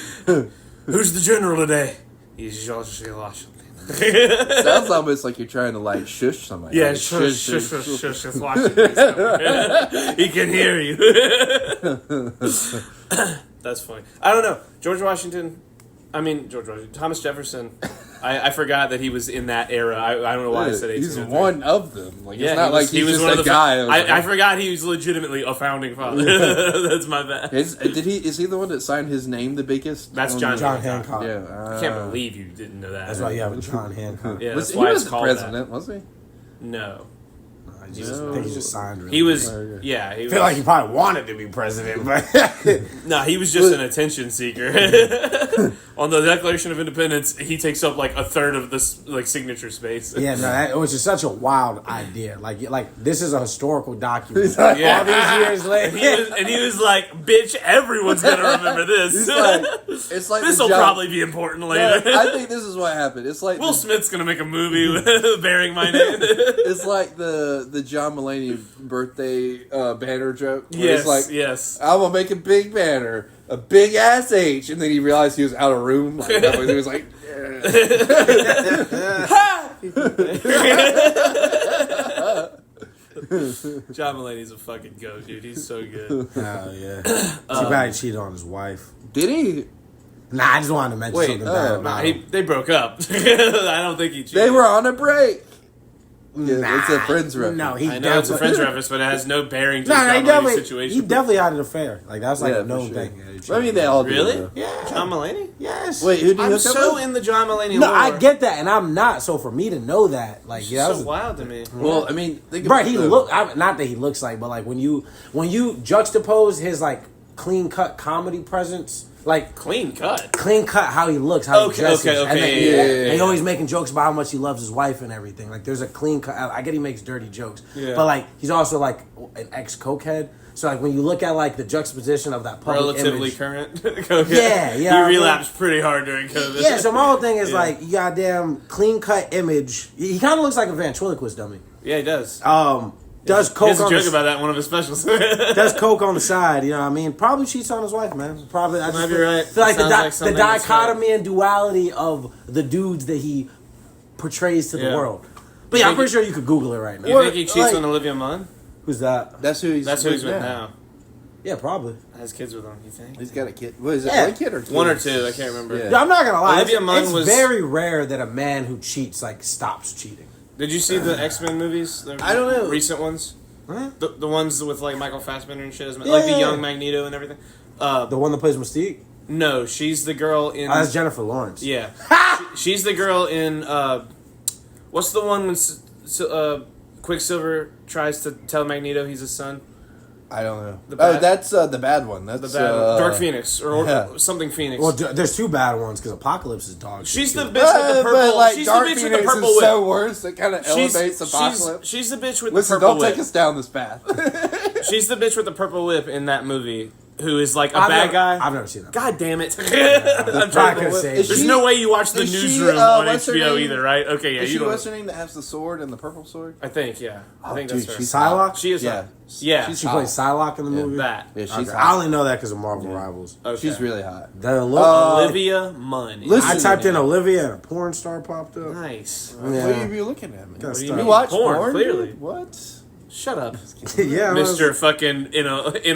Who's the general today? He's Georgie Washington. Sounds almost like you're trying to shush somebody. Yeah, Like, shush. It's Washington. He can hear you. That's funny. I don't know. George Washington. Thomas Jefferson. I forgot that he was in that era. I don't know why I said 1803. He's one of them. Yeah, it's not like he's just one of a guy. I forgot he was legitimately a founding father. That's my bad. Is he the one that signed his name the biggest? That's John Hancock. Yeah. I can't believe you didn't know that. That's why you have a John Hancock. Yeah, Was, that's he why it's wasn't called president, was he? that. No. I think he just signed. Really He was, Okay. yeah. He I was, feel like he probably wanted to be president, but no, he was just an attention seeker. On the Declaration of Independence, he takes up a third of this signature space. yeah, no, it was just such a wild idea. Like this is a historical document. Yeah. All these years later, And he was like, "Bitch, everyone's gonna remember this. It's like This the will John- probably be important later." I think this is what happened. It's like Will Smith's gonna make a movie bearing my name. it's like the John Mulaney birthday banner joke. where Yes, it's like, yes. I'm gonna make a big banner, a big ass H, and then he realized he was out of room. He was like, John Mulaney's a fucking goat, dude. He's so good. oh yeah, too bad he cheated on his wife. did he? Nah, I just wanted to mention something bad about him. They broke up. I don't think he cheated. They were on a break. Yeah, Nah, it's a Friends reference. No, he I know it's a definitely- Friends reference, but it has no bearing to No, the he John Mulaney definitely, situation. he definitely had an affair. Like that's like Yeah, a known for sure. thing. I mean, they all do. Really? though. Yeah. John Mulaney? Yes. Wait, who do you I'm hook up so with? in the John Mulaney No, lore. I get that, and I'm not. So for me to know that, like, yeah, that so was wild to me. Well, I mean, think right. about He the- look not that he looks like, but like when you juxtapose his clean cut comedy presence, Clean cut. clean cut how he looks, how Okay, he dresses, okay, and then okay, yeah. and he always making jokes about how much he loves his wife and everything. Like there's a clean cut. I get he makes dirty jokes, Yeah. but he's also an ex cokehead. So when you look at the juxtaposition of that public Relatively image, current. Yeah, yeah, He relapsed pretty hard during COVID. yeah. So my whole thing is Yeah. you goddamn clean cut image. He kind of looks like a ventriloquist dummy. Yeah, he does. Does He coke has a on joke the, about that in one of his specials. does coke on the side? You know what I mean? Probably cheats on his wife, man. Probably. I just Might be feel, right. feel like Sounds like the something that's dichotomy and duality of the dudes that he portrays to the Yeah. world. But yeah, I'm think pretty sure you could Google it right now. You think he cheats on Olivia Munn? Who's that? That's who he's. That's who he's with now. Yeah, probably. Has kids with him, you think? He's got a kid. What is it? Yeah. One kid or two? One or two, I can't remember. Yeah. Yeah, I'm not gonna lie. Olivia Munn it's was- very rare that a man who cheats stops cheating. Did you see the X-Men movies? The I don't know. Recent ones? Huh? The ones with Michael Fassbender and shit, Yeah, like the yeah, young yeah. Magneto and everything. The one that plays Mystique. No, she's the girl in. Oh, that's Jennifer Lawrence. Yeah, she's the girl in. What's the one when Quicksilver tries to tell Magneto he's his son. I don't know. Bad, that's the bad one. That's the bad Dark Phoenix or something Phoenix. Well, there's two bad ones because Apocalypse is dog. She's the shit, bitch with the purple. Like, she's Dark the bitch Phoenix with the purple is whip. so worse. It kind of elevates Apocalypse. She's the bitch with Listen, the purple don't whip. take us down this path. She's the bitch with the purple whip in that movie. Who is like a bad guy? I've never seen that. God damn it! I couldn't say. There's no way you watch the Newsroom on HBO either, right? Okay, yeah, is you she don't. what's her name that has the sword and the purple sword? I think, yeah, I think Dude, that's her. she's Psylocke. She is, Yeah. yeah. She plays Psylocke in the movie. That. Yeah, she's Okay. hot. I only know that because of Marvel Rivals. Okay. She's really hot. Olivia Munn. Listen- I typed in Olivia and a porn star popped up. Nice. What are you looking at, man? What do you You mean? watch Porn, porn? clearly. Dude? What? Shut up, Yeah, Mister Fucking in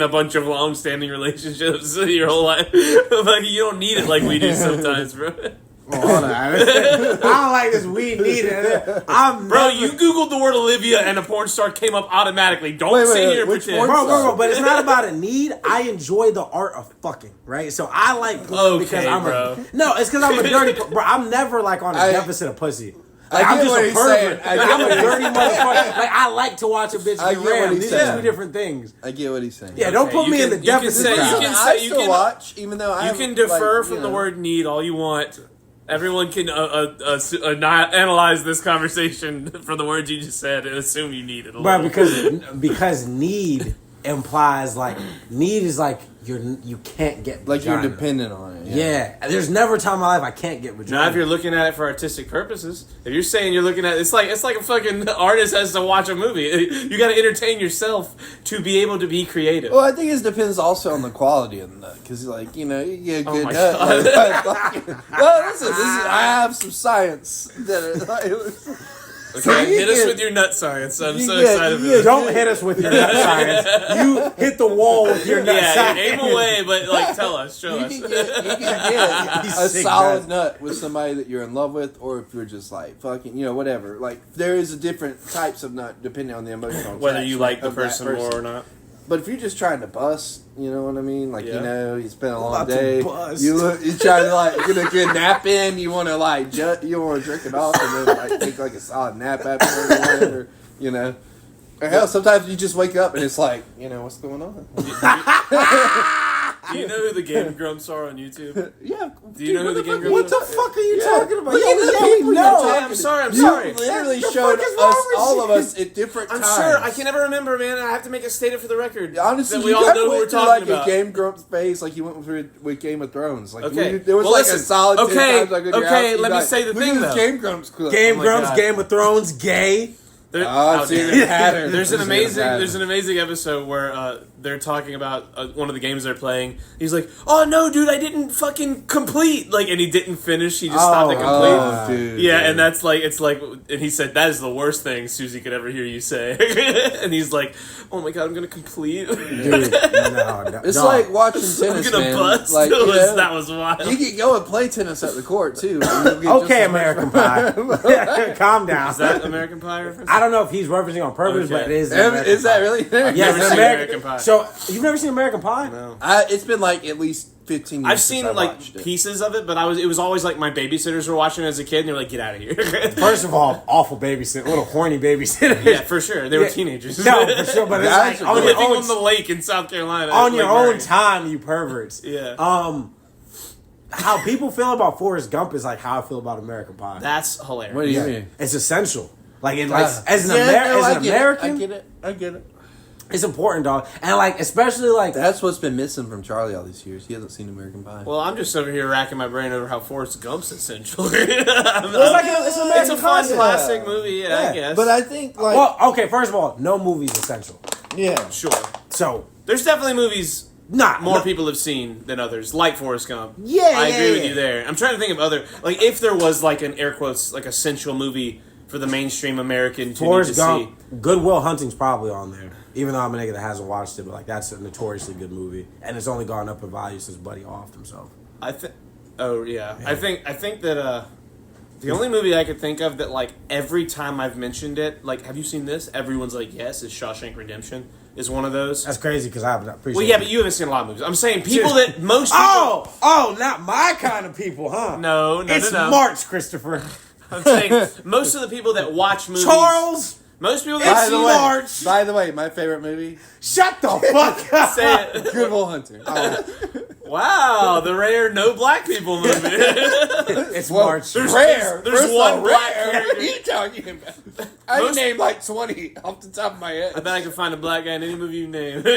a bunch of long-standing relationships your whole life. Like you don't need it like we do sometimes, bro. Well, hold on. I don't like this. We need it. Bro, you Googled the word Olivia and a porn star came up automatically. Don't sit here and which pretend. porn Bro, but it's not about a need. I enjoy the art of fucking, right? So I like porn because I'm bro. No, it's because I'm a dirty bro. I'm never like on a deficit of pussy. Like, I I'm get just what a he's pervert. saying. Like, I'm a dirty motherfucker. Like, I like to watch a bitch I get get what rammed. he's These are saying. two different things. I get what he's saying. Yeah, don't put you me in can- the you can deficit. say- crowd. you can I say- still watch, even though I You can defer from the word. word need all you want. Everyone can not analyze this conversation for the words you just said and assume you need it. Bro, because need implies like need is like you can't get Like vagina. you're dependent on it. Yeah, there's never a time in my life I can't get vagina. Now, if you're looking at it for artistic purposes, if you're saying you're looking at it's like a fucking artist has to watch a movie. You got to entertain yourself to be able to be creative. Well, I think it depends also on the quality of the nut, because like you get a good my nut. Well, listen, I have some science that are like, Okay, you hit us get- with your nut science. I'm you so get- excited for you this. Don't hit us with your nut science. You hit the wall with your nut Yeah, science. aim away, but like tell us, show You us. can get He's a sick, solid guys. nut with somebody that you're in love with, or if you're just like fucking, whatever. Like there is a different types of nut depending on the emotional Whether you like the attachment of that person more or not. But if you're just trying to bust, you know what I mean? Like Yeah. you spend a long About to day. bust. You try to like get a good nap in. You want to like you want to drink it off and then like take like a solid nap after or whatever. Or hell, sometimes you just wake up and it's like, what's going on? Do you know who the Game Grumps are on YouTube? Yeah. Do you know who the Game Grumps What the are? fuck are you talking about? Look at the people no. you're I'm sorry, I'm You sorry. literally The showed fuck is wrong us, with all you? of us, at different I'm times. sure. I can never remember, man. I have to make a statement for the record. Honestly, that we you all kinda know who we're went through talking like about. a Game Grumps phase, like you went through with Game of Thrones. Like Okay. there was Well, like listen. a solid 10 Okay, times I go to your okay, house, you'd let be me like, say the look thing, at this though. Game Grumps clip. Game Oh my Grumps, God. Game of Thrones, gay. There- I've seen a pattern. There's an I've seen a amazing pattern. there's an amazing episode where they're talking about one of the games they're playing. He's like, "Oh no, dude, I didn't fucking complete." Like, and he didn't finish. He just stopped at complete. Oh, dude. Yeah, and that's like it's like, and he said that is the worst thing Susie could ever hear you say. And he's like, "Oh my god, I'm gonna complete." Dude, no. It's dog. like watching I'm tennis, gonna man. bust. Like, That was wild. you can go and play tennis at the court too. and you'll get just Okay, as much American fun. Pie. Calm down. Is that American Pie reference? I don't know if he's referencing on purpose, Okay. but it is. Is that really? I've Yes, never seen American Pie. So you've never seen American Pie? No. It's been like at least 15 years. I've seen since I like watched it. pieces of it, but it was always like my babysitters were watching it as a kid, and they were like, "Get out of here." First of all, awful babysitter, little horny babysitter. Yeah, for sure. They were Yeah. teenagers. No, for sure, but it's Guys like are on your living own, on the lake in South Carolina. on your Lake own Murray. time, you perverts. Yeah. How people feel about Forrest Gump is like how I feel about American Pie. That's hilarious. What do you Yeah. mean? It's essential. Like as an, I as an get American, it. I get it. it's important, dog. And like especially like That's what's been missing from Charlie all these years. He hasn't seen American Pie. Well, I'm just over here racking my brain over how Forrest Gump's essential. it's an American It's a fun concept. classic movie, yeah, I Yeah. guess. But I think like Well, okay. First of all, no movie's essential. yeah. sure. So There's definitely movies more people have seen than others, like Forrest Gump. Yeah, I yeah, agree with yeah. you there. I'm trying to think of other, like, if there was like an air quotes like essential movie for the mainstream American to Forrest need to Gump, see. Goodwill Hunting's probably on there. Even though I'm a nigga that hasn't watched it, but like that's a notoriously good movie, and it's only gone up in value since Buddy offed himself. I think. Oh yeah. I think that the only movie I could think of that like every time I've mentioned it, like, have you seen this? Everyone's like, yes, is Shawshank Redemption. Is one of those. That's crazy because I haven't appreciated. Well, yeah, but you haven't seen a lot of movies. I'm saying people that most people. Oh, not my kind of people, huh? No, it's no. March, Christopher. I'm saying most of the people that watch movies. Charles. Most people By the way, March. by the way, my favorite movie, Shut the fuck up. say it. Good Will Hunting. Wow, the rare no black people movie. It's March. Rare. There's First one of all, black rare. character. What are you talking about? I can Most- name like 20 off the top of my head. I bet I can find a black guy in any movie you name. Even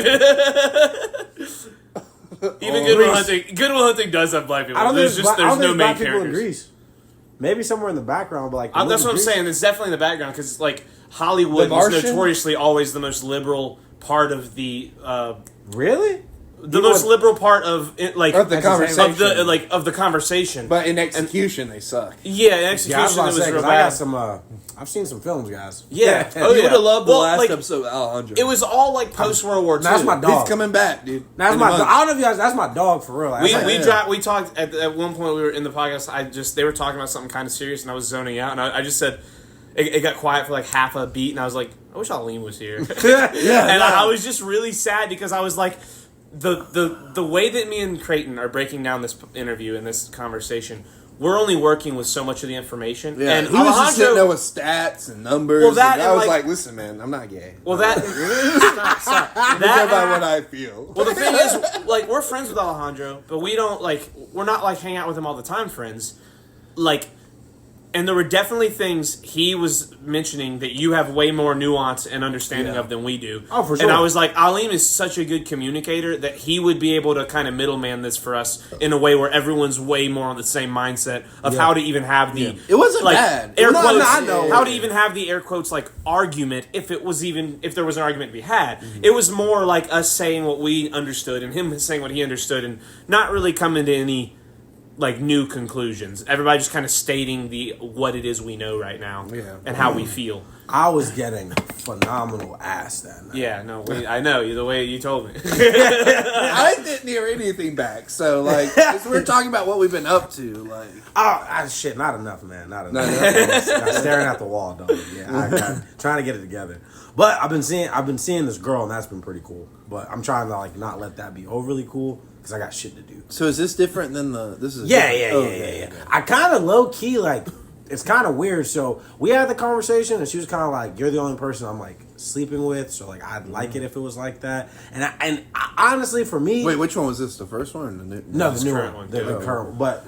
Oh, Good Will Grease. Hunting. Good Will Hunting does have black people. I don't There's think just I don't there's think no black main people in characters. Greece. Maybe somewhere in the background, but like That's movie what I'm Grease? saying. It's definitely in the background because like Hollywood The was Martian? notoriously always the most liberal part of the Really? the most liberal part of it, like Of the conversation. of the conversation. But in execution, they suck. Yeah, in Yeah, I execution was about it to was say real because I got bad. some. I've seen some films, guys. Yeah. Yeah. Oh, You yeah. would have loved the Well, last like, episode of Alejandro. It was all like post World War II. That's my dog. He's coming back, dude. That's In my. a month. I don't know if you guys. That's my dog for real. That's like- We talked at one point we were in the podcast. They were talking about something kind of serious and I was zoning out and I just said it got quiet for like half a beat and I was like, I wish Leem was here. yeah, And I was just really sad because I was like, the way that me and Creighton are breaking down this interview and this conversation, we're only working with so much of the information. Yeah, And he was just sitting there Alejandro, with stats and numbers. Well, that and I and, was like- like, listen, man, I'm not gay. well that stop. Go by That what I feel. well the thing is, like, we're friends with Alejandro, but we're not like hang out with him all the time friends. Like, and there were definitely things he was mentioning that you have way more nuance and understanding Yeah. of than we do. Oh, for And sure. I was like, Aleem is such a good communicator that he would be able to kind of middleman this for us in a way where everyone's way more on the same mindset of Yeah. how to even have the It wasn't like bad. air No, quotes. no, I know. How to even have the air quotes like argument if there was an argument to be had. Mm-hmm. It was more like us saying what we understood and him saying what he understood and not really coming to any like new conclusions. Everybody just kind of stating what it is we know right now and how we feel. I was getting phenomenal ass that night. Yeah, no, I know the way you told me. I didn't hear anything back. So, like, 'cause we're talking about what we've been up to. Like, Shit, not enough, man. Not No, enough. Staring at the wall, dog. Yeah, trying to get it together. But I've been seeing this girl, and that's been pretty cool. But I'm trying to like not let that be overly cool because I got shit to do. so is this different than the? This is Yeah. different. Oh, okay. I kind of low key like it's kind of weird. So we had the conversation, and she was kind of like, "You're the only person I'm like sleeping with." So like, I'd like it if it was like that. And I honestly, for me, Wait, which one was this? The first one or the new? no, the new current one, one. the current one. But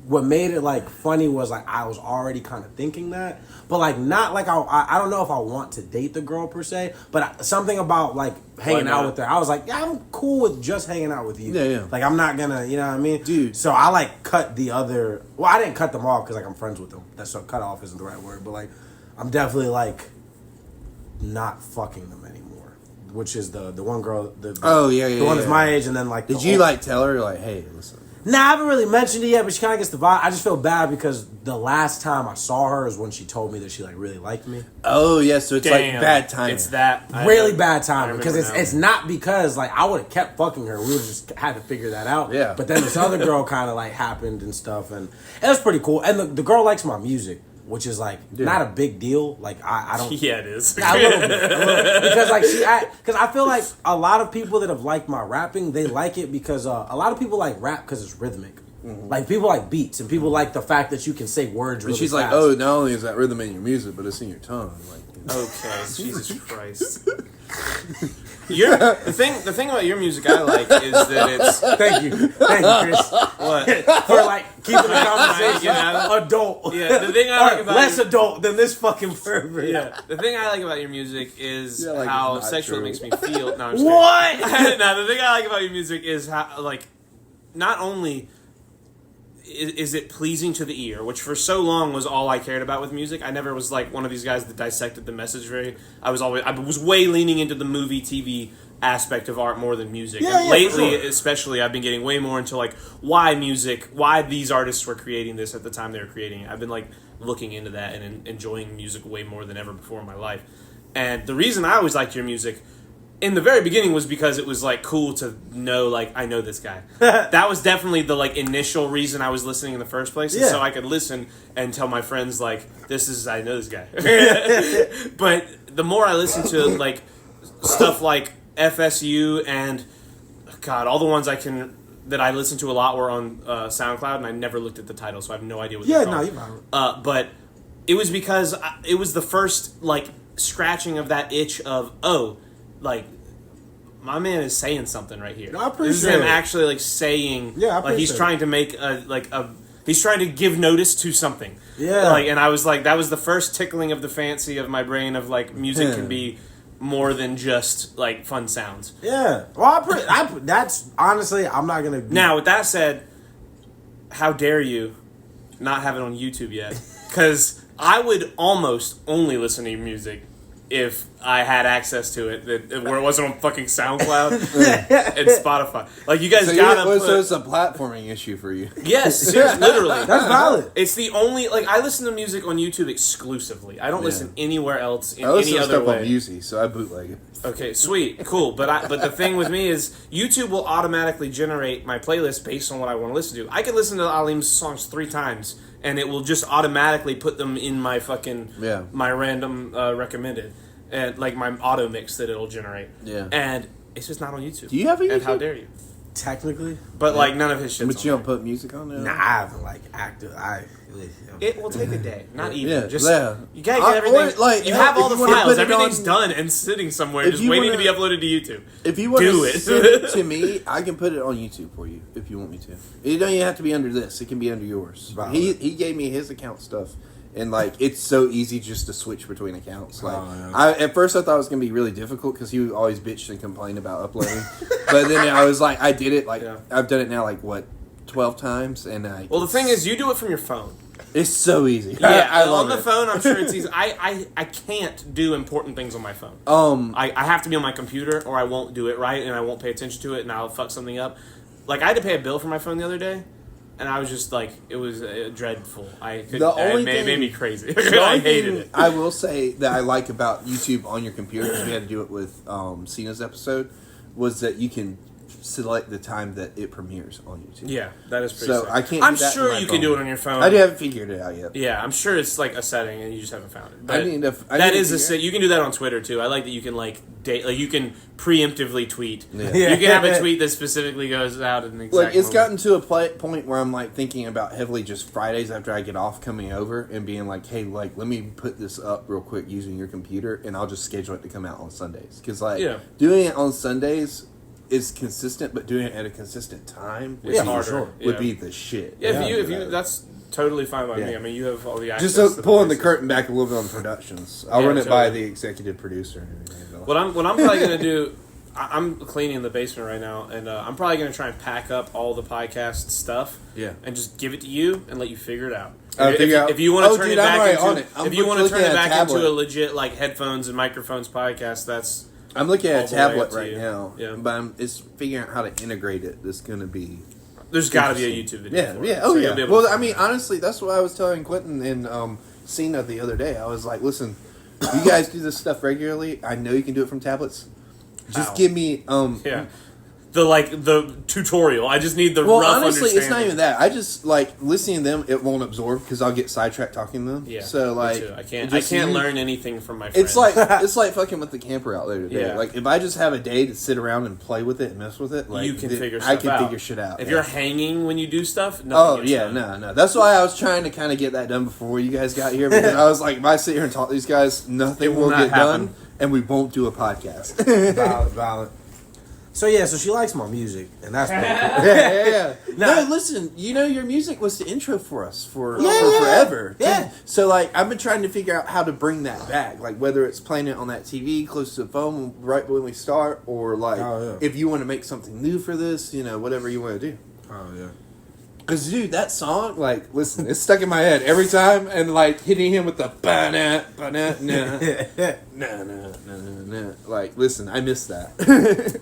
what made it like funny was like I was already kind of thinking that, but like not like I don't know if I want to date the girl per se, but something about like hanging out with her. I was like, yeah, I'm cool with just hanging out with you. Yeah. Like I'm not gonna, you know what I mean, Dude. So I like cut the other. Well, I didn't cut them off because like I'm friends with them. That's so cut off isn't the right word, but like I'm definitely like not fucking them anymore. Which is the one girl. The one that's my age, and then like. Did you like tell her like, hey, listen? Nah, I haven't really mentioned it yet, but she kind of gets the vibe. I just feel bad because the last time I saw her is when she told me that she like really liked me. Oh yeah, so it's like bad timing. It's that Really bad timing because remember it's not because like I would have kept fucking her. We would just had to figure that out. Yeah. But then this other girl kind of like happened and stuff, and it was pretty cool. And the girl likes my music, which is like not a big deal. Like I don't. Yeah, it is. A little bit. Because like because I feel like a lot of people that have liked my rapping, they like it because a lot of people like rap because it's rhythmic. Like people like beats and people like the fact that you can say words. Really And she's fast. like, oh, not only is that rhythm in your music, but it's in your tongue. Like, Okay, Jesus Christ. The thing about your music I like is that it's Thank you, Chris, what? for like keeping the conversation Yeah. adult. Yeah, the thing I like Or about less adult than this fucking pervert. yeah, the thing I like about your music is Yeah, like, how it's not sexual true. it makes me feel. No, I'm just What? kidding. No, the thing I like about your music is how like not only is it pleasing to the ear, which for so long was all I cared about with music. I never was like one of these guys that dissected the message very. I was way leaning into the movie, TV aspect of art more than music. Yeah, and yeah, lately, for sure. especially, I've been getting way more into like why music, why these artists were creating this at the time they were creating it. I've been like looking into that and enjoying music way more than ever before in my life. And the reason I always liked your music in the very beginning was because it was like cool to know like I know this guy. That was definitely the like initial reason I was listening in the first place, Yeah. so I could listen and tell my friends like I know this guy. But the more I listen to like stuff like FSU and God, all the ones that I listened to a lot were on SoundCloud, and I never looked at the title, so I have no idea what. Yeah, they're no, called. you're right. But it was because it was the first like scratching of that itch of, like, my man is saying something right here. No, I appreciate this is him it. actually like saying, Yeah, I like he's appreciate trying it. to make he's trying to give notice to something. Yeah. Like, and I was like, that was the first tickling of the fancy of my brain of like music can be more than just like fun sounds. Yeah. Well, that's honestly, I'm not gonna. Now, with that said, how dare you not have it on YouTube yet? Because I would almost only listen to your music if I had access to it, where it wasn't on fucking SoundCloud and Spotify. Like, you guys gotta so it's a platforming issue for you. Yes, seriously, literally. That's valid. It's the only, like, I listen to music on YouTube exclusively. I don't listen anywhere else in I listen any to other stuff way. on Music, so I bootleg it. Okay, sweet, cool. But the thing with me is YouTube will automatically generate my playlist based on what I want to listen to. I could listen to Aleem's songs 3 times, and it will just automatically put them in my fucking my random recommended, and like my auto mix that it'll generate. Yeah, and it's just not on YouTube. Do you have a YouTube? And how dare you? Technically, but like none of his shit. But you don't put music on there. nah, I haven't like active. It will take a day, not even. Yeah, just yeah. you gotta get everything. Like, you have all the if you wanna files. put it Everything's on- done and sitting somewhere, If just you waiting to wanna- be uploaded to YouTube. If you want Do to it. send it to me, I can put it on YouTube for you if you want me to. It don't even have to be under this. It can be under yours. Valid. He gave me his account stuff, and like it's so easy just to switch between accounts. Like at first I thought it was gonna be really difficult because he would always bitch and complain about uploading, but then I was like, I did it. Like I've done it now like 12 times, and well, the thing is, you do it from your phone. it's so easy. Yeah, I love on the it. phone, I'm sure it's easy. I can't do important things on my phone. I have to be on my computer, or I won't do it right, and I won't pay attention to it, and I'll fuck something up. Like, I had to pay a bill for my phone the other day, and I was just like, it was dreadful. It made me crazy. I hated it. I will say that I like about YouTube on your computer, because we had to do it with Cena's episode, was that you can select the time that it premieres on YouTube. Yeah, that is pretty So sick. I can't. I'm do that sure on my you phone. can do it on your phone. I haven't figured it out yet. Yeah, I'm sure it's like a setting and you just haven't found it. But I need to that is figure it. you can do that on Twitter too. I like that you can like you can preemptively tweet. Yeah. You can have a tweet that specifically goes out in the exact Like, it's moment. gotten to a point where I'm like thinking about heavily just Fridays after I get off coming over and being like, hey, like, let me put this up real quick using your computer, and I'll just schedule it to come out on Sundays. Because like doing it on Sundays is consistent, but doing it at a consistent time would be the shit. Yeah, if you that's totally fine by me. I mean, you have all the access. Just pulling the curtain back a little bit on productions. I'll run it by totally. the executive producer and everything. What I'm probably gonna do. I'm cleaning the basement right now, and I'm probably gonna try and pack up all the podcast stuff. Yeah. And just give it to you and let you figure it out. If you want to turn it back on into, it. I'm if you want to turn looking it at a back into tablet. a legit like headphones and microphones podcast, that's. I'm looking at a all the way up tablet to right you. now, Yeah. but it's figuring out how to integrate it. That's going to be... There's got to be a YouTube video. Yeah, for it, yeah, so oh you'll yeah. be able Well, to I find mean, it. honestly, that's what I was telling Quentin and Cena the other day. I was like, listen, you guys do this stuff regularly. I know you can do it from tablets. Just give me... yeah. The tutorial. I just need the Well, rough honestly, it's not understanding. even that. I just like listening to them. It won't absorb because I'll get sidetracked talking to them. Yeah. So me like, too. I can't just learn anything from my friends. It's like fucking with the camper out there today. Yeah. Like if I just have a day to sit around and play with it and mess with it, like you can figure stuff I can out. figure shit out. If yeah. you're hanging when you do stuff, nothing Oh gets yeah, done. no. That's why I was trying to kind of get that done before you guys got here because I was like, if I sit here and talk to these guys, nothing will not get happen. done, and we won't do a podcast. Valid. So yeah, so she likes my music, and that's pretty cool. yeah. No, listen. You know, your music was the intro for us for forever. Yeah. So like, I've been trying to figure out how to bring that back. Like whether it's playing it on that TV close to the phone right when we start, or like if you want to make something new for this, you know, whatever you want to do. Oh yeah. Cause dude, that song, like, listen, it's stuck in my head every time, and like hitting him with the ba-na, ba-na, na, na. Like, listen, I miss that.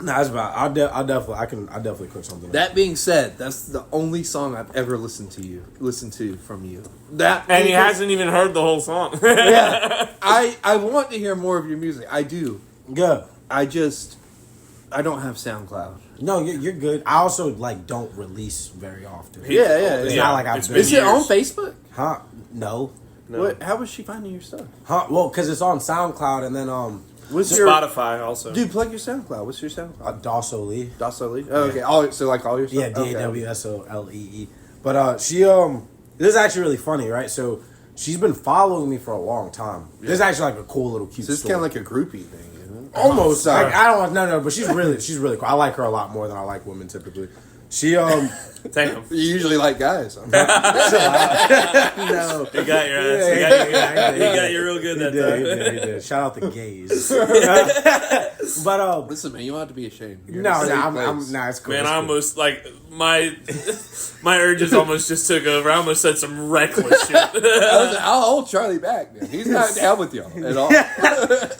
No, that's about. I definitely cook something. That being said, that's the only song I've ever listened to from you. And he hasn't even heard the whole song. Yeah, I want to hear more of your music. I do. Good. I don't have SoundCloud. No, you're good. I also like don't release very often. Yeah. It's not like I've It's been. been Is it on Facebook? Huh? No. What? How was she finding your stuff? Huh? Well, because it's on SoundCloud, and then What's your Spotify also. dude? Plug your SoundCloud. What's your SoundCloud? Dasolee. Dasolee. Oh, okay. All so like all your stuff. Yeah, Okay. DAWSOLEE. But she this is actually really funny, right? So she's been following me for a long time. Yeah. This is actually like a cool little cute. So it's kind of like a groupie thing, isn't it? Almost. Like, I don't no, but she's really cool. I like her a lot more than I like women typically. She Damn. You usually like guys. No, He got your ass. He got you real good that time. He did. Shout out the gays. But listen, man, you don't have to be ashamed. no, it's cool. Man, it's I cool. almost like my urges almost just took over. I almost said some reckless shit. I'll hold Charlie back, man. He's not down with y'all at all.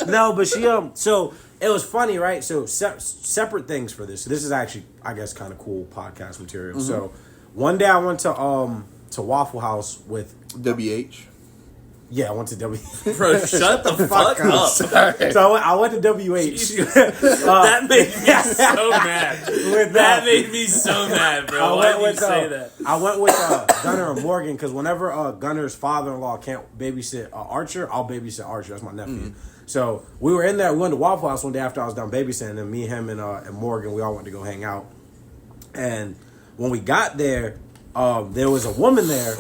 No, but she so it was funny, right? So separate things for this. So this is actually, I guess, kind of cool podcast material. Mm-hmm. So one day I went to Waffle House with WH. Yeah, I went to Bro, shut the fuck up. So I went to WH. That made me so mad. That made me so mad, bro. Why did you say that? I went with Gunner and Morgan because whenever Gunner's father-in-law can't babysit Archer, I'll babysit Archer. That's my nephew. Mm-hmm. So we were in there. We went to Waffle House one day after I was done babysitting, and me, him, and Morgan, we all went to go hang out. And when we got there, there was a woman there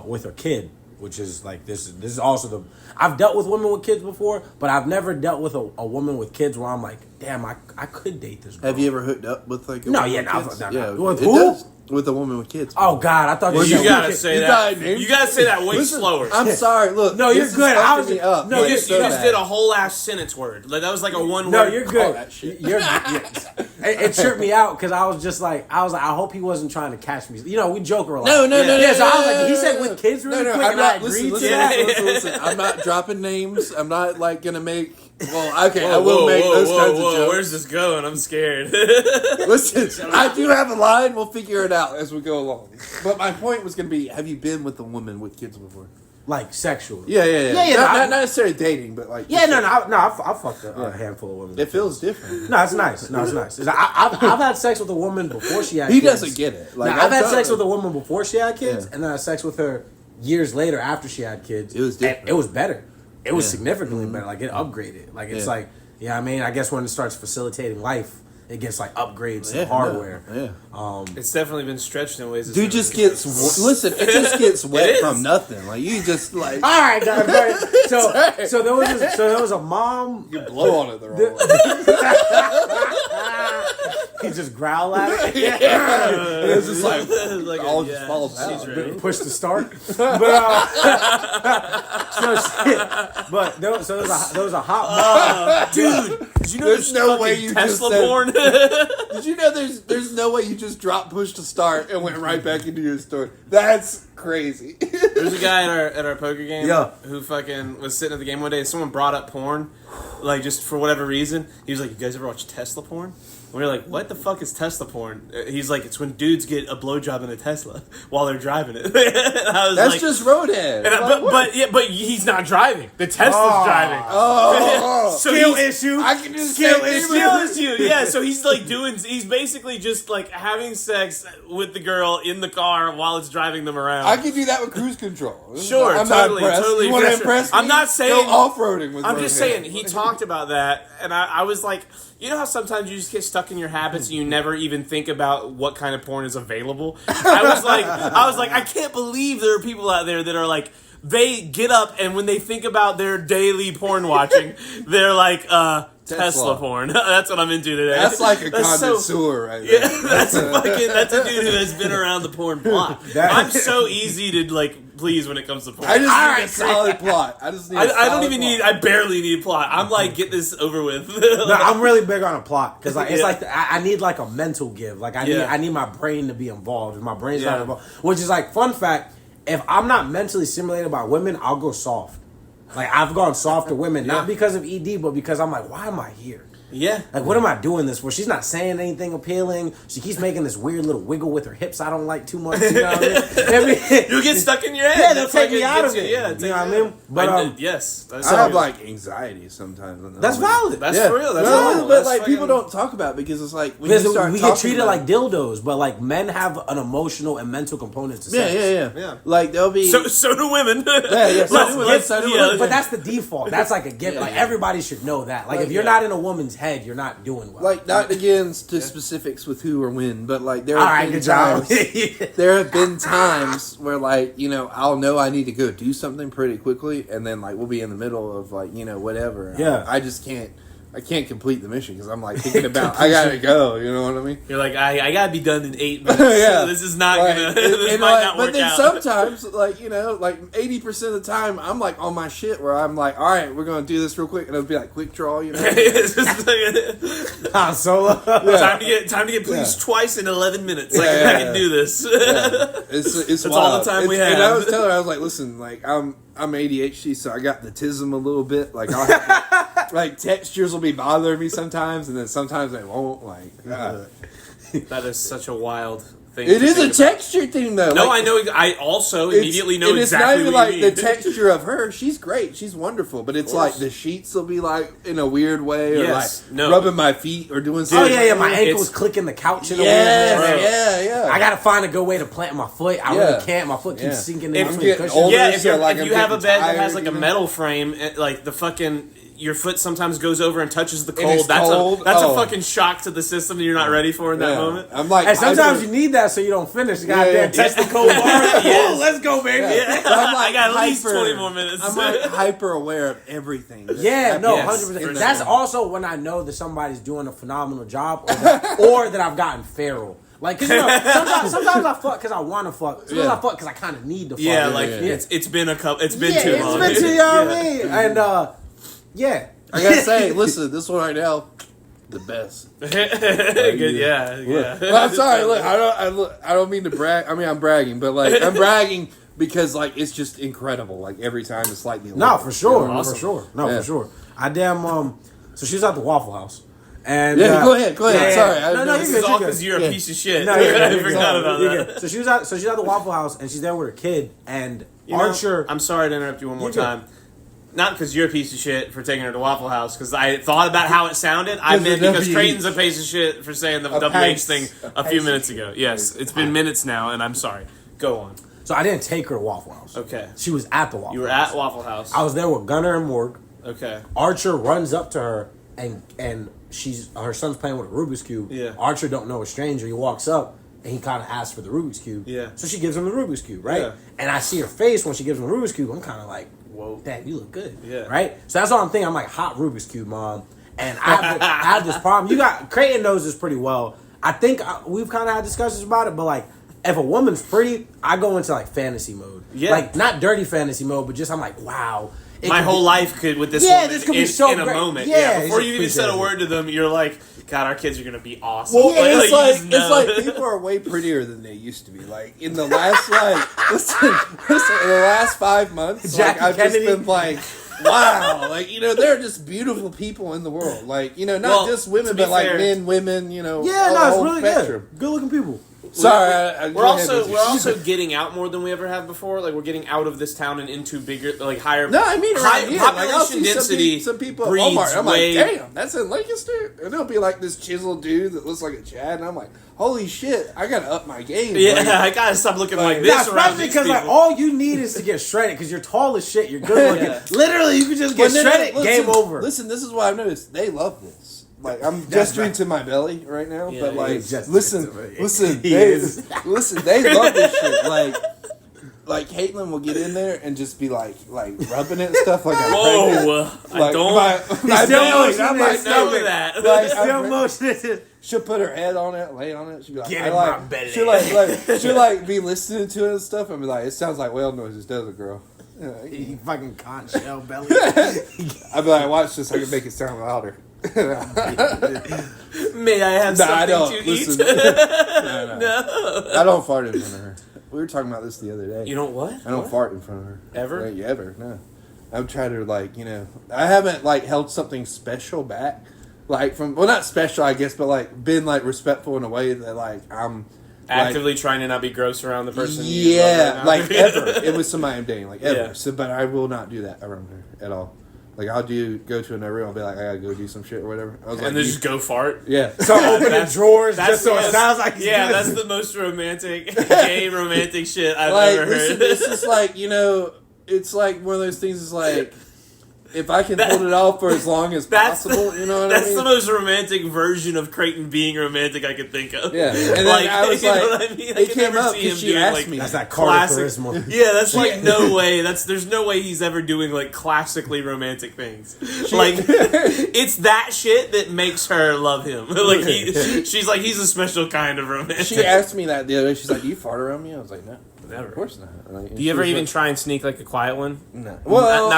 with her kid. Which is like this is also I've dealt with women with kids before, but I've never dealt with a woman with kids where I'm like, damn, I could date this girl. Have you ever hooked up with like a no, woman yeah, with kids? no. Yeah, With it who? does. With a woman with kids. Oh God, I thought you gotta said say that. You gotta say that way slower. I'm sorry. Look, no, you're good. I was me up. No, you just did a whole ass sentence word. Like that was like a one word. No, you're good. That shit. It tripped me out because I was like, I hope he wasn't trying to catch me. You know, we joke around. No. Yeah, so I was like, he said with kids really quick, I'm and I not. agreed Listen, to that. listen. I'm not dropping names. I'm not like gonna make. Well, okay, I will make those kinds of jokes. Where's this going? I'm scared. Listen, I do have a line. We'll figure it out as we go along. But my point was going to be: have you been with a woman with kids before? Like sexual. Yeah. Not no, necessarily dating, but like. Yeah, I fucked a handful of women. It feels different. No, it's nice. I've had sex with a woman before she had kids. He doesn't get it. Like I've had sex with a woman before she had kids, and then I had sex with her years later after she had kids. It was different. It was better. It was significantly better. Like it upgraded. Like it's like, I mean, I guess when it starts facilitating life, it gets like upgrades in hardware. Yeah. It's definitely been stretched in ways. Dude just gets listen. It just gets wet from nothing. Like you just like. All right, guys. So there was a mom. You blow on it the wrong way. He just growl at it. It's just like all just falls out. She's ready. Push the start. But there was a hot mom. Dude, did you know There's no way you Tesla just said, porn? Did you know there's no way you just dropped push to start and went right back into your story? That's crazy. There's a guy at our poker game Yeah. who fucking was sitting at the game one day and someone brought up porn, like just for whatever reason. He was like, "You guys ever watch Tesla porn?" And we were like, "What the fuck is Tesla porn?" He's like, "It's when dudes get a blowjob in a Tesla while they're driving it." I was That's like, just roadhead. but he's not driving. The Tesla's driving. Oh, So Skill he's- issue. I can just Skill say issue. Yeah, so he's like he's basically just like having sex with the girl in the car while it's driving them around. I can do that with cruise control. Sure, I'm totally, not impressed. totally. You want to Sure. impress me? I'm not saying- go off-roading with I'm just roadhead. saying, he talked about that, and I was like, you know how sometimes you just get stuck in your habits and you never even think about what kind of porn is available? I was like, I can't believe there are people out there that are like, they get up and when they think about their daily porn watching, they're like, Tesla porn. That's what I'm into today. That's like a That's so- connoisseur right there. Yeah, that's a dude who has been around the porn block. I'm so easy to like please when it comes to porn. I just need a solid plot. I just need I don't even need. I barely need plot. I'm like, get this over with. No, I'm really big on a plot because like, it's like I need like a mental give. Like I need my brain to be involved. If my brain's not involved, which is like fun fact. If I'm not mentally stimulated by women, I'll go soft. Like I've gone soft to women, not because of ED, but because I'm like, why am I here? Yeah. Like, what am I doing this for? She's not saying anything appealing. She keeps making this weird little wiggle with her hips I don't like too much. You know what I mean? You'll get stuck in your head. Yeah, they'll That's take like me out of gets it. you. Yeah, You know what I mean? But yes, that's I have real. like anxiety sometimes. that's valid. That's for real. That's no, normal. but That's like fucking- people don't talk about it because it's like when Because you start we talking get treated about like dildos, but like men have an emotional and mental component to sex. yeah. Like there'll be So do women. So do women. But that's the default. That's like a gift. Like everybody should know that. Like if you're not in a woman's head. head, you're not doing well. Like, not against to specifics with who or when, but like there All have right, been good job. times. There have been times where like I'll know I need to go do something pretty quickly, and then like we'll be in the middle of like whatever. Yeah. I just can't. I can't complete the mission because I'm like thinking about I gotta go. You know what I mean? You're like, I gotta be done in 8 minutes. Yeah. So this is not Like, gonna. This and might like, not but work then out. sometimes, like 80% of the time, I'm like on my shit where I'm like, all right, we're gonna do this real quick, and it'll be like quick draw, It's just like, Han Solo. time to get pleased twice in 11 minutes. Like I can do this. It's That's all wild. the time we And I have. was telling her, I was like, listen, like I'm ADHD, so I got the tism a little bit. Like I'll have to, like textures will be bothering me sometimes, and then sometimes they won't. Like That is such a wild thing. it to is a think about. texture thing, though. No, Like, I know. I also immediately know and exactly it's not even what like you the mean. texture of her. She's great. She's wonderful. But it's like the sheets will be like in a weird way, or Yes. like No. rubbing my feet or doing Oh something. yeah, my ankles It's- clicking the couch in a Yeah, weird way. yeah. I gotta find a good way to plant my foot. I Yeah. really can't. My foot keeps Yeah. sinking If in I'm between the getting cushions. older, Yeah, if, so, you're, like, if I'm you have a getting bed that has tired, like a metal frame, like the fucking your foot sometimes goes over and touches the And cold. it's That's cold? a Oh. fucking shock to the system that you're not ready for in that Yeah. moment. I'm like, And sometimes hyper- you need that so you don't finish. Yeah, Goddamn, yeah. test the cold bar. Yes. Oh, let's go, baby. Yeah. I'm like I got at least hyper- 20 more minutes. I'm like hyper aware of everything. that Yeah, no, happens 100%. in That's that. also when I know that somebody's doing a phenomenal job, or that I've gotten feral. Like, cause sometimes I fuck because I want to fuck. Sometimes Yeah. I fuck because I kind of need to fuck. Yeah, like yeah. it's been a couple. It's been yeah, too long. it's been too, you know what I mean? And yeah, I gotta say, listen, this one right now, the best. Good, yeah. Well, I'm sorry. Look, I don't mean to brag. I mean, I'm bragging, but like I'm bragging because like it's just incredible. Like every time it's like the no, for sure, Awesome. for sure, no, Yeah. for sure. I damn so she was at the Waffle House, and Yeah, go ahead. yeah, Sorry, yeah. No, I- This you're is good, all you're good. because you're a piece of shit. No, you're good, I you're good. forgot about You're that. good. So she's at the Waffle House, and she's there with her kid, and You know, Archer. I'm sorry to interrupt you one more You're good. time. Not because you're a piece of shit for taking her to Waffle House, because I thought about how it sounded. I meant the because WH. Creighton's a piece of shit for saying the A WH piece. thing A a few piece. minutes ago. Yes, it's been minutes now, and I'm sorry. Go on. So I didn't take her to Waffle House. Okay. She was at the Waffle You were House. at Waffle House. I was there with Gunner and Morg. Okay. Archer runs up to her and her son's playing with a Rubik's Cube. Yeah. Archer don't know a stranger. He walks up and he kind of asks for the Rubik's Cube. Yeah. So she gives him the Rubik's Cube, right? Yeah. And I see her face when she gives him the Rubik's Cube. I'm kind of like, Whoa. Dad, you look good. Yeah. Right? So that's all I'm thinking. I'm like, hot Rubik's Cube, Mom. And I have this problem. Creighton knows this pretty well. I think we've kind of had discussions about it, but like, if a woman's pretty, I go into like fantasy mode. Yeah. Like, not dirty fantasy mode, but just I'm like, wow. It My could whole be- life could with this Yeah, woman this could be so in a great. moment. Yeah, Before it's you even said a appreciated. word to them, you're like, God, our kids are gonna be awesome. Well, Like, it's you like just know. people are way prettier than they used to be. Like in the last listen, in the last 5 months, Jackie like, I've Kennedy. just been like, wow, like there are just beautiful people in the world. Like not Well, just to women, be but like fair- men, women. Yeah, all no, the it's whole really spectrum. good. Good looking people. Sorry, We're go ahead, also Richard. getting out more than we ever have before. Like we're getting out of this town and into bigger, like higher. No, I mean high around here. Like, I'll population see density. some people at breeds Walmart. I'm way. like, damn, that's in Lancaster, and it'll be like this chiseled dude that looks like a Chad, and I'm like, holy shit, I gotta up my game. Yeah, Like, I gotta stop looking like Like- this Yeah, around especially these because like people. all you need is to get shredded because you're tall as shit. You're good looking. Yeah. Literally, you can just But get no, no, shredded. listen, Game over. Listen, this is what I've noticed. They love this. Like I'm That's gesturing right. to my belly right now, Yeah, but he like, is gesturing listen, to me. listen, He they, is. listen, they love this shit. Like Caitlin will get in there and just be like rubbing it and stuff like I'm pregnant. Whoa, I Like, don't. my still belly, motion not is my still stomach. know that. Like, Still I'm- motion. She'll put her head on it, lay on it. She'll be like, Get I in like, my belly. she'll like be listening to it and stuff and be like, it sounds like whale noises, does it, girl? You fucking conch shell belly. I'd be like, watch this, I can make it sound louder. May I have Nah, I something don't. to Listen, eat? no. I don't fart in front of her. We were talking about this the other day. You know what? I don't fart in front of her. Ever? Like, ever, no. I've tried to, like, I haven't, like, held something special back. Like, from, well, not special, I guess, but, like, been, like, respectful in a way that, like, I'm... Actively trying to not be gross around the person. you Yeah, love right like, now. ever. It was somebody I'm dating, like, ever. Yeah. So, but I will not do that around her at all. Like, I'll go to another room, I'll be like, I gotta go do some shit or whatever. I was like, And then just go fart. yeah. So opening That's- drawers That's just so it yes. sounds like he's Yeah, doing that's it. the most romantic, gay romantic shit I've Like, ever listen, heard. it's just like, it's like one of those things is like, if I can hold it off for as long as possible, you know what I mean? That's the most romantic version of Creighton being romantic I could think of. Yeah, and then like, I was you know like, what I mean? it came up because she asked like, me. That's that Carter classic. charisma. Yeah, that's like no way. There's no way he's ever doing like classically romantic things. Like it's that shit that makes her love him. Like she's like he's a special kind of romantic. She asked me that the other day. She's like, "Do you fart around me?" I was like, "No, Never. Of course not." Like, Do you ever she was even like, try and sneak like a quiet one? No. Well,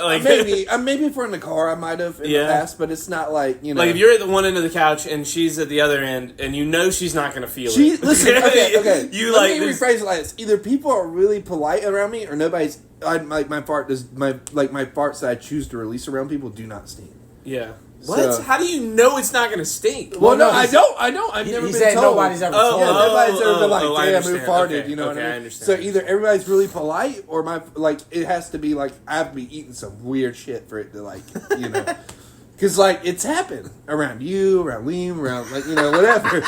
like- maybe if we're in the car, I might have in the past, but it's not like Like if you're at the one end of the couch and she's at the other end, and you know she's not gonna feel it. Listen, okay. You Let like me this- rephrase it like this: either people are really polite around me, or nobody's. Like my farts that I choose to release around people do not stink. Yeah. What? So- How do you know it's not gonna stink? Well, no, no, I don't. I've He never been said told. nobody's ever Oh, told. Yeah, him. nobody's ever been like, I "Damn, who understand. farted?" Okay, You know what okay, I I mean? understand. So either everybody's really polite, or it has to be like I have to be eating some weird shit for it to like, you know, because like it's happened around you, around Leem, around like whatever.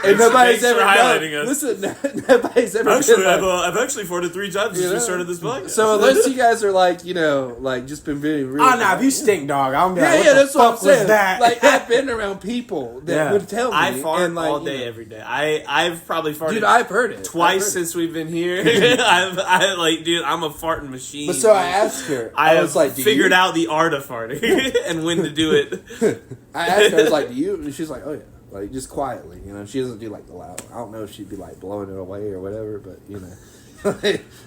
And nobody's Thanks ever for known. highlighting us. Listen, nobody's ever Actually, been like, I've actually farted 3 times since we started this podcast. so unless you guys are like, like just been very real. Oh, nah, if you stink, dog, I'm be like, Yeah, what the that's what I'm fuck was saying. that? Like I've been around people that would tell me. I fart and, like, all day, every day. I've probably farted. Dude, I've heard it twice since we've been here. Dude, I'm a farting machine. But so I asked her. I was have like, figured out the art of farting and when to do it. I asked her, I was like, "Do you?" And she's like, "Oh yeah." Like just quietly, She doesn't do like the loud. I don't know if she'd be like blowing it away or whatever, but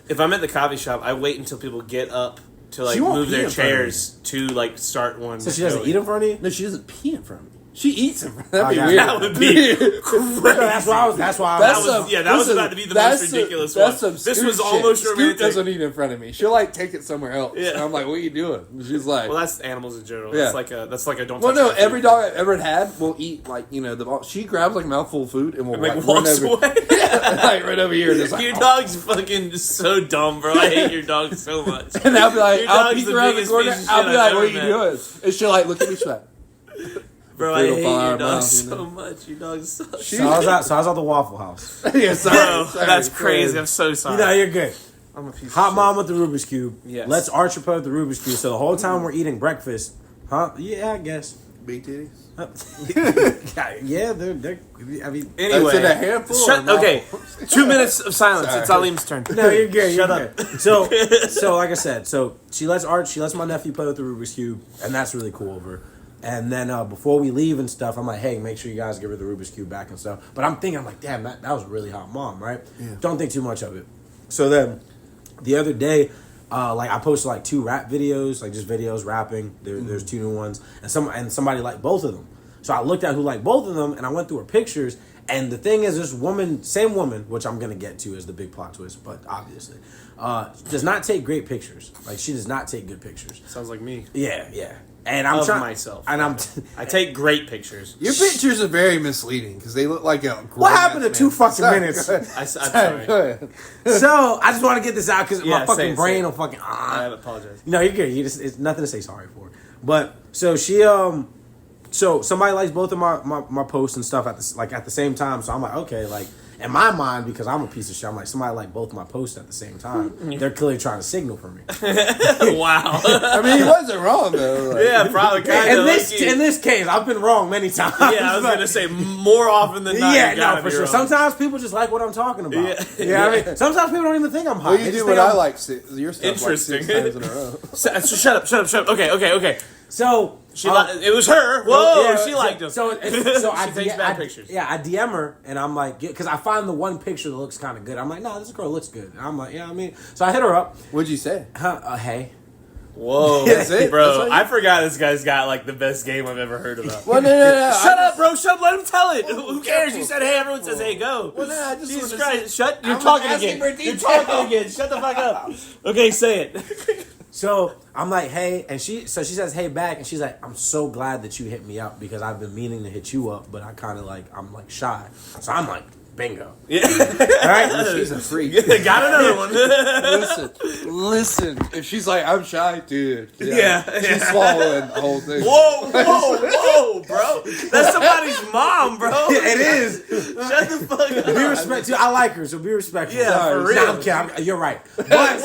If I'm at the coffee shop, I wait until people get up to like She won't move pee their in front of chairs to like start one. So she doesn't eat in front of you? No, she doesn't pee in front of me. She eats in front. That'd be yeah. weird. That would be crazy. That's why I was. That's why I That's was. some- that was listen, about to be the that's most some- ridiculous that's one. some This Scoop was shit. almost Scoop romantic. doesn't eat in front of me. She'll like take it somewhere else. Yeah. And I'm like, "What are you doing?" And she's like, Well, that's animals in general. Yeah. That's like a don't. "Well, touch no. my Every food. dog I've ever had will eat like she grabs like a mouthful of food and will Like like, walks run over, away. like right over here. And just like, Your dog's fucking so dumb, bro. I hate your dog so much. And I'll be like, Your I'll dog's peek the around the biggest corner. piece of I'll shit be I've like, "What are ever you met." doing?" And she'll like look at me. She's like, Bro, I hate Fatal fire your dog mouth, so much. Your dog sucks. So I was at the Waffle House. "Yeah, sorry, Bro, sorry, that's sorry." crazy. I'm so sorry. You know, you're good. I'm a piece Hot of mom with the Rubik's Cube. Yes. Let's Archer with the Rubik's Cube. So the whole time we're eating breakfast, huh? Yeah, I guess. Big titties. Yeah, they're I mean, shit. Anyway, Is it a handful? shut, or okay. 2 minutes of silence. Sorry. It's Alim's turn. no, you're good. Shut You're good. So like I said, so she lets my nephew play with the Rubik's Cube, and that's really cool of her. And then before we leave and stuff, I'm like, hey, make sure you guys give her the Rubik's Cube back and stuff. But I'm like, damn, that was really hot mom, right? Yeah. Don't think too much of it. So then the other day, like I posted like 2 rap videos, like just videos rapping. There's 2 new ones, and somebody liked both of them. So I looked at who liked both of them, and I went through her pictures. And the thing is, this woman, same woman, which I'm gonna get to as the big plot twist, but obviously, does not take great pictures. Like she does not take good pictures. Sounds like me. Yeah. And I'm Of trying myself. and I'm. I take great pictures. Your pictures are very misleading because they look like a. What happened to grown-ass 2 man. fucking Sorry, minutes? go ahead. I'm Sorry, sorry. go ahead. So I just want to get this out because Yeah, my fucking say brain it. will fucking. I apologize. No, you're good. It's nothing to say sorry for. But so she so somebody likes both of my posts and stuff at the same time. So I'm like, okay, like in my mind, because I'm a piece of shit, I'm like, somebody like both my posts at the same time. They're clearly trying to signal for me. Wow. I mean, he wasn't wrong though. Like, Yeah, probably kind of. In this case, I've been wrong many times. Yeah, I was gonna say more often than not. Yeah, you gotta no, for be sure. wrong. Sometimes people just like what I'm talking about. Yeah. Yeah, I mean, sometimes people don't even think I'm hot. Well, They you just do what think I I'm- like. Your stuff Interesting. like 6 times in a row. So shut up. Okay. So It was her. Whoa, yeah, she liked him. So I She takes bad pictures. Yeah, I DM her and I'm like, because I find the one picture that looks kind of good. I'm like, no, this girl looks good. And I'm like, yeah, I mean, so I hit her up. What'd you say? Hey. Whoa, That's it? bro! That's what you- I forgot this guy's got like the best game I've ever heard about. Well, no. Shut up, bro! Shut up! Let him tell it. Whoa, Who cares? careful. You said hey. Everyone says hey. Go. Well, no, I just Jesus wanna Christ! Shut! You're I'm talking asking again. for You're detail. talking again. Shut the fuck up. Okay, say it. So I'm like, hey, and she says hey back, and she's like, I'm so glad that you hit me up because I've been meaning to hit you up, but I'm like shy. So I'm like, Bingo. Yeah. All right. She's a freak. Got another one. Listen. If she's like, I'm shy, dude. Yeah. She's swallowing the whole thing. Whoa, bro. That's somebody's mom, bro. It is. Shut the fuck up. Be respectful. I like her, so be respectful. Yeah, Sorry. for real. Nah, I'm kidding. You're right. But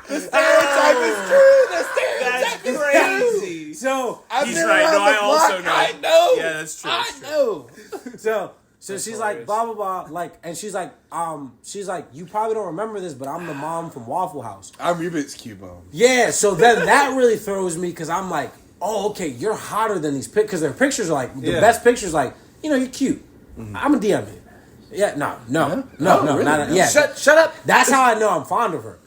The stereotype is true. The stereotype is crazy. So He's right. No, I also know. I know. Yeah, that's true. I That's true. know. So she's like blah blah blah, like, and she's like you probably don't remember this, but I'm the mom from Waffle House. I'm Rubik's Cube mom. Yeah, so then that really throws me because I'm like, oh, okay, you're hotter than these pics because their pictures are like the best pictures, like, you know, you're cute. I'm a DM you. Yeah, no, really? yeah. Shut up. That's how I know I'm fond of her.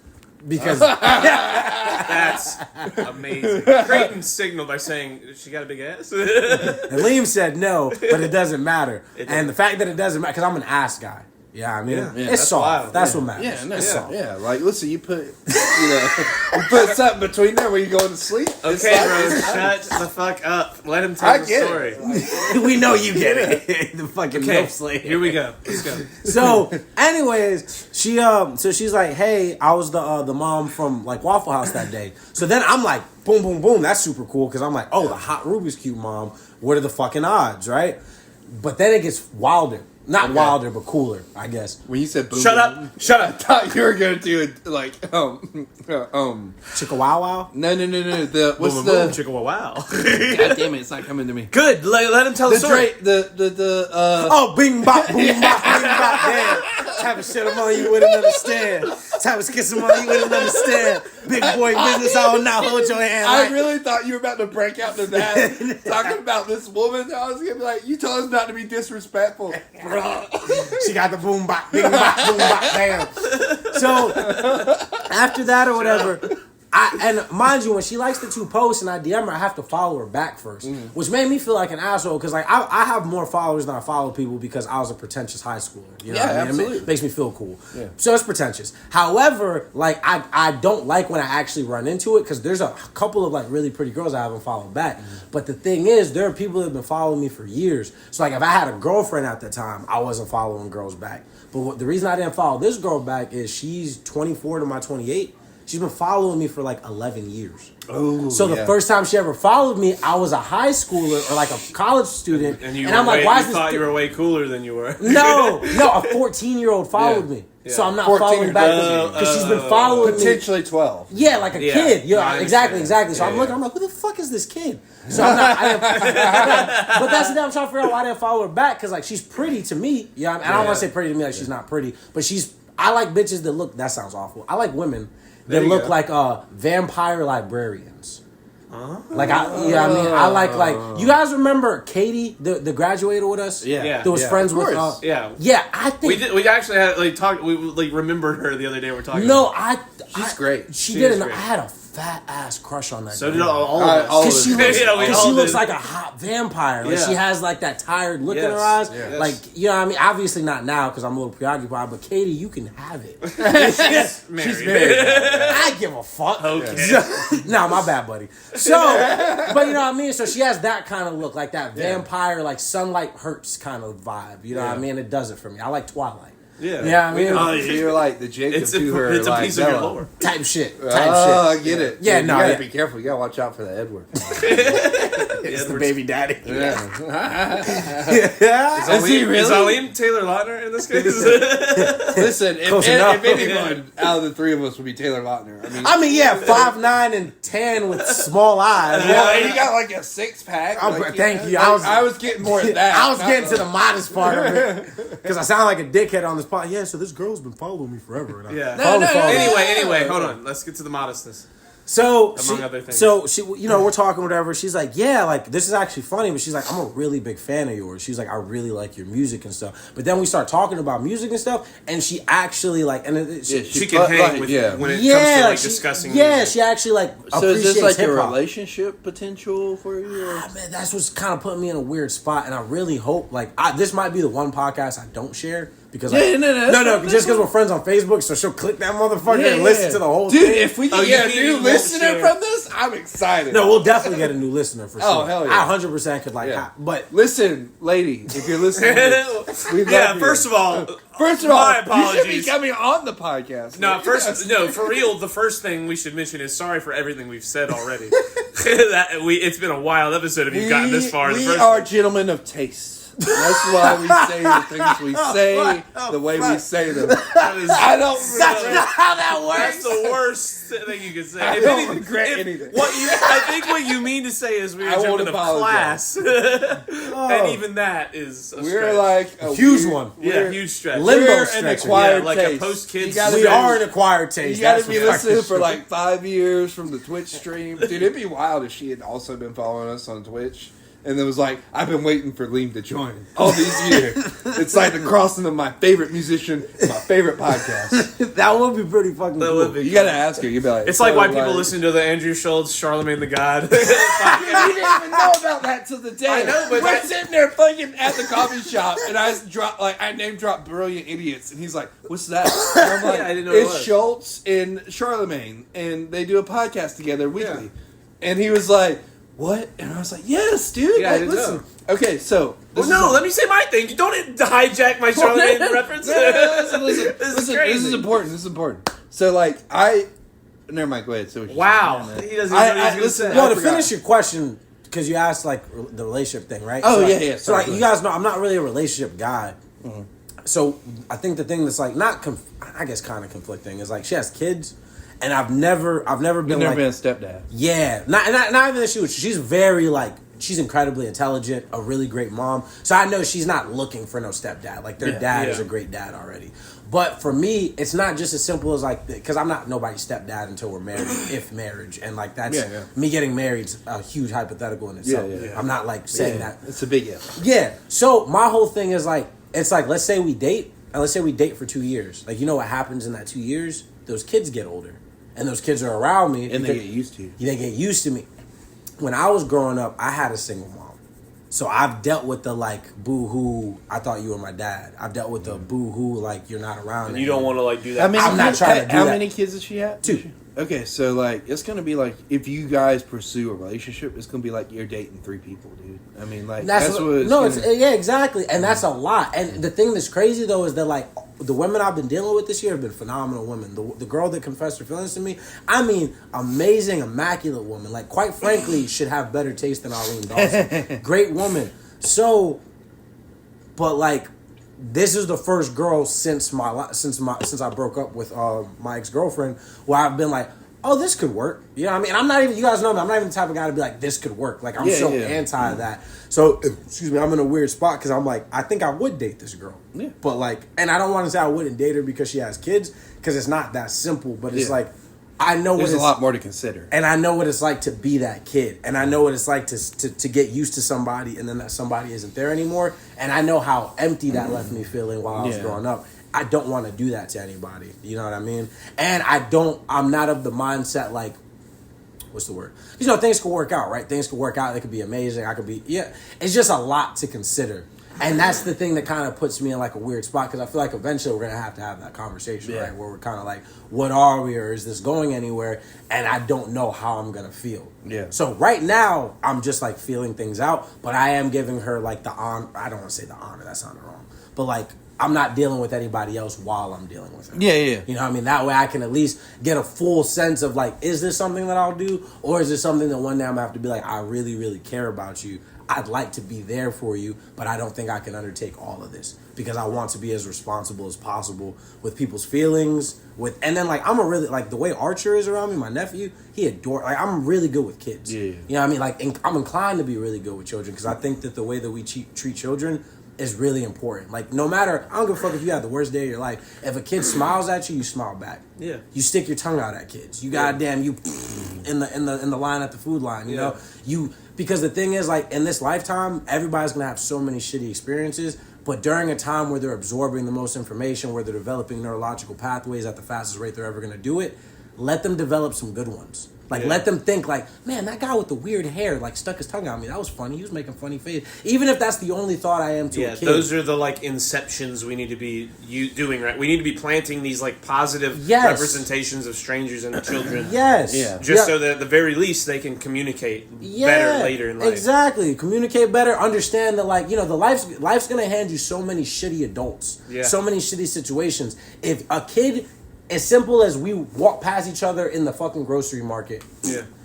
Because That's amazing. Creighton signaled by saying she got a big ass. and Leem said no, but it doesn't matter. And the fact that it doesn't matter, because I'm an ass guy. Yeah, I mean, it's that's soft. wild. That's what matters. Yeah, no, It's soft. yeah. Like, listen, you put something between there when you going to sleep. Okay, bro, shut the fuck up. Let him tell the story. We know you get it. The fucking milk slave. Here we go. Let's go. So, anyways, so she's like, "Hey, I was the mom from like Waffle House that day." So then I'm like, "Boom, boom, boom!" That's super cool because I'm like, "Oh, the hot Rubik's Cube mom. What are the fucking odds, right?" But then it gets wilder. Not wilder, but cooler, I guess. When you said boom, Shut up. I thought you were gonna do it like Chicka wow wow. No. The what's Boom, the boom, chicka wow. God damn it! It's not coming to me. Good. Let him tell the story. Oh, bing bop, boom bop, bing bop, damn. Type of shit I'm on you wouldn't understand. Type of kiss I'm on you wouldn't understand. Big boy business all now. Hold your hand. I really thought you were about to break out to that talking about this woman. I was gonna be like, you told us not to be disrespectful, bro. She got the boom bop, bing bop, boom bop, damn. So after that or whatever, and mind you, when she likes the two posts and I DM her, I have to follow her back first, which made me feel like an asshole because like I have more followers than I follow people because I was a pretentious high schooler. You know what I mean? Absolutely. It makes me feel cool. Yeah. So it's pretentious. However, like I don't like when I actually run into it because there's a couple of like really pretty girls I haven't followed back. But the thing is, there are people that have been following me for years. So like if I had a girlfriend at the time, I wasn't following girls back. But the reason I didn't follow this girl back is she's 24 to my 28. She's been following me for like 11 years. Oh, so the first time she ever followed me, I was a high schooler or like a college student. And you I'm like, why is this thought you were way cooler than you were. No, a 14-year-old followed me. Yeah. So I'm not 14 following back because she's been following me. Potentially 12. Yeah, like a kid. No, Yeah, exactly. So I'm looking, I'm like, who the fuck is this kid? So I'm not, but that's the thing I'm trying to figure out why I didn't follow her back because like she's pretty to me. Yeah, I don't want to say pretty to me like she's not pretty, but I like bitches that look, that sounds awful. I like women that look like vampire librarians. Like I like you guys remember Katie, the graduator with us? Yeah. That was friends with I think we actually had like talked. We like remembered her the other day. We're talking. No, She's great. She did, and great. I had a fat ass crush on that. So girl. did all of us. Because she looks, we all looks did. like a hot vampire. Like Yeah. she has like that tired look in her eyes. Yes. Like, you know what I mean? Obviously not now because I'm a little preoccupied, but Katie, you can have it. She's married. I give a fuck. Okay. No, my bad, buddy. So, but you know what I mean? So she has that kind of look, like that vampire, like sunlight hurts kind of vibe. You know what I mean? It does it for me. I like Twilight. Yeah. Yeah, I mean, Oh, you're like the Jacob It's to her. a like, piece of your Bella. lore. type shit. Oh, I get it. Yeah, Dude, no, you gotta yeah. be careful. You gotta watch out for the Edward. It's the baby daddy. Yeah. Is he really? Is Aleem Taylor Lautner in this case? Listen, Close enough. if anyone out of the three of us would be Taylor Lautner, I mean, yeah, 5'9" and 10 with small eyes. well, he got like a 6-pack. Thank you. I was getting more than that. I was getting to the modest part of it because I sound like a dickhead on this part. Yeah, so this girl's been following me forever. And Yeah. follow. Anyway, hold on. Let's get to the modestness. So Among other things. So she, you know, we're talking whatever. She's like, yeah, like this is actually funny, but she's like, I'm a really big fan of yours. She's like, I really like your music and stuff. But then we start talking about music and stuff, and she actually like, and She can hang with when it comes to like discussing. Yeah, music. she actually like So appreciates is this like a hip-hop. relationship potential for you? Or? Man, that's what's kind of putting me in a weird spot, and I really hope like this might be the one podcast I don't share because no, just because we're friends on Facebook, so she'll click that motherfucker and listen to the whole Dude, thing. if we Oh, can get a you new won't listener share. from this, I'm excited. No, we'll definitely get a new listener for sure. Oh, hell yeah. I 100% could but Listen, lady, if you're listening, we love you. First of all, you my should apologies. be coming on the podcast. No, for real. The first thing we should mention is sorry for everything we've said already. It's been a wild episode if you've gotten this far. We are gentlemen of taste. That's why we say the things we say the way we say them. I don't. That's not how that works. That's the worst thing you could say. I don't regret anything. I think what you mean to say is we are gentlemen of class, and even that is a we're stretch. like a huge one. Yeah, huge stretch. Limbo We're an stretch. acquired like taste. a post-kids. We are an acquired taste. You got to That's be for listening fucking for sure. like 5 years from the Twitch stream. Dude, it'd be wild if she had also been following us on Twitch. And it was like, I've been waiting for Leem to join all these years. It's like the crossing of my favorite musician and my favorite podcast. That would be pretty fucking cool. You gotta ask her. You'd be like, It's like why people listen to the Andrew Schultz, Charlemagne the God. You didn't even know about that till the day. I know, but we're sitting there fucking at the coffee shop, and I name drop Brilliant Idiots, and he's like, "What's that?" And I'm like, I didn't know it it's was. Schultz and Charlemagne, and they do a podcast together weekly. And he was like, "What?" And I was like, "Yes, dude. Yeah, I like, didn't listen." know. Okay, so Well, no, let me say my thing. You don't hijack my Charlemagne reference. listen, This is crazy. This is important. This is important. So, like, never mind. Go ahead. So Wow, he doesn't know what he's listen, gonna Yo, say. to finish your question, because you asked like the relationship thing, right? Oh, so, yeah, yeah. So like, Sorry, you guys know, I'm not really a relationship guy. Mm-hmm. So I think the thing that's like not, I guess, kind of conflicting is like she has kids, and I've never been You've never like, been a stepdad. yeah, not even that she's very like. She's incredibly intelligent, a really great mom. So I know she's not looking for no stepdad. Like their dad is a great dad already. But for me, it's not just as simple as like, because I'm not nobody's stepdad until we're married, if marriage. And like that's, me getting married's a huge hypothetical in itself. Yeah. I'm not like saying that. It's a big if. Yeah. So my whole thing is like, it's like, let's say we date, and let's say we date for 2 years. Like, you know what happens in that 2 years? Those kids get older. And those kids are around me. And they get used to you. They get used to me. When I was growing up, I had a single mom. So I've dealt with the like boo-hoo, I thought you were my dad. I've dealt with the boo-hoo, like you're not around. And you don't want to like do that. I mean, I'm not trying to do How that. many kids does she have? 2. Okay, so like it's gonna be like if you guys pursue a relationship, it's gonna be like you're dating 3 people, dude. I mean, like that's what it's no, gonna, yeah, exactly, and that's a lot. And the thing that's crazy though is that like the women I've been dealing with this year have been phenomenal women. The girl that confessed her feelings to me, I mean, amazing, immaculate woman. Like, quite frankly, should have better taste than Arlene Dawson. Great woman. So, but like, this is the first girl since I broke up with my ex-girlfriend where I've been like, oh, this could work. You know what I mean? I'm not even, you guys know me, I'm not even the type of guy to be like, this could work. Like, I'm anti that. So, excuse me, I'm in a weird spot because I'm like, I think I would date this girl. Yeah. But like, and I don't want to say I wouldn't date her because she has kids, because it's not that simple, but it's like, I know there's what a lot more to consider. And I know what it's like to be that kid. And I know what it's like to get used to somebody and then that somebody isn't there anymore. And I know how empty that left me feeling while I was growing up. I don't want to do that to anybody. You know what I mean? And I'm not of the mindset like, what's the word? You know, things could work out, right? Things could work out. They could be amazing. It's just a lot to consider. And that's the thing that kind of puts me in like a weird spot because I feel like eventually we're going to have that conversation, right? Where we're kind of like, what are we, or is this going anywhere? And I don't know how I'm going to feel. Yeah. So right now, I'm just like feeling things out, but I am giving her like the honor. I don't want to say the honor. That sounded wrong. But like, I'm not dealing with anybody else while I'm dealing with her. Yeah. You know what I mean? That way I can at least get a full sense of like, is this something that I'll do? Or is this something that one day I'm going to have to be like, I really, really care about you. I'd like to be there for you, but I don't think I can undertake all of this because I want to be as responsible as possible with people's feelings. And then like, I'm a really, like the way Archer is around me, my nephew, like I'm really good with kids. Yeah. You know what I mean? Like I'm inclined to be really good with children because I think that the way that we treat children is really important. Like, no matter, I don't give a fuck if you have the worst day of your life. If a kid smiles at you, you smile back. Yeah. You stick your tongue out at kids. You goddamn, you in the line at the food line. You know, because the thing is, like, in this lifetime, everybody's gonna have so many shitty experiences. But during a time where they're absorbing the most information, where they're developing neurological pathways at the fastest rate they're ever gonna do it, let them develop some good ones. Like, let them think, like, man, that guy with the weird hair, like, stuck his tongue out me. That was funny. He was making funny face. Even if that's the only thought I am to a kid. Those are the, like, inceptions we need to be doing, right? We need to be planting these, like, positive representations of strangers and children. Just so that at the very least they can communicate better later in life. Exactly. Communicate better. Understand that, like, you know, the life's going to hand you so many shitty adults. So many shitty situations. If a kid... As simple as we walk past each other in the fucking grocery market.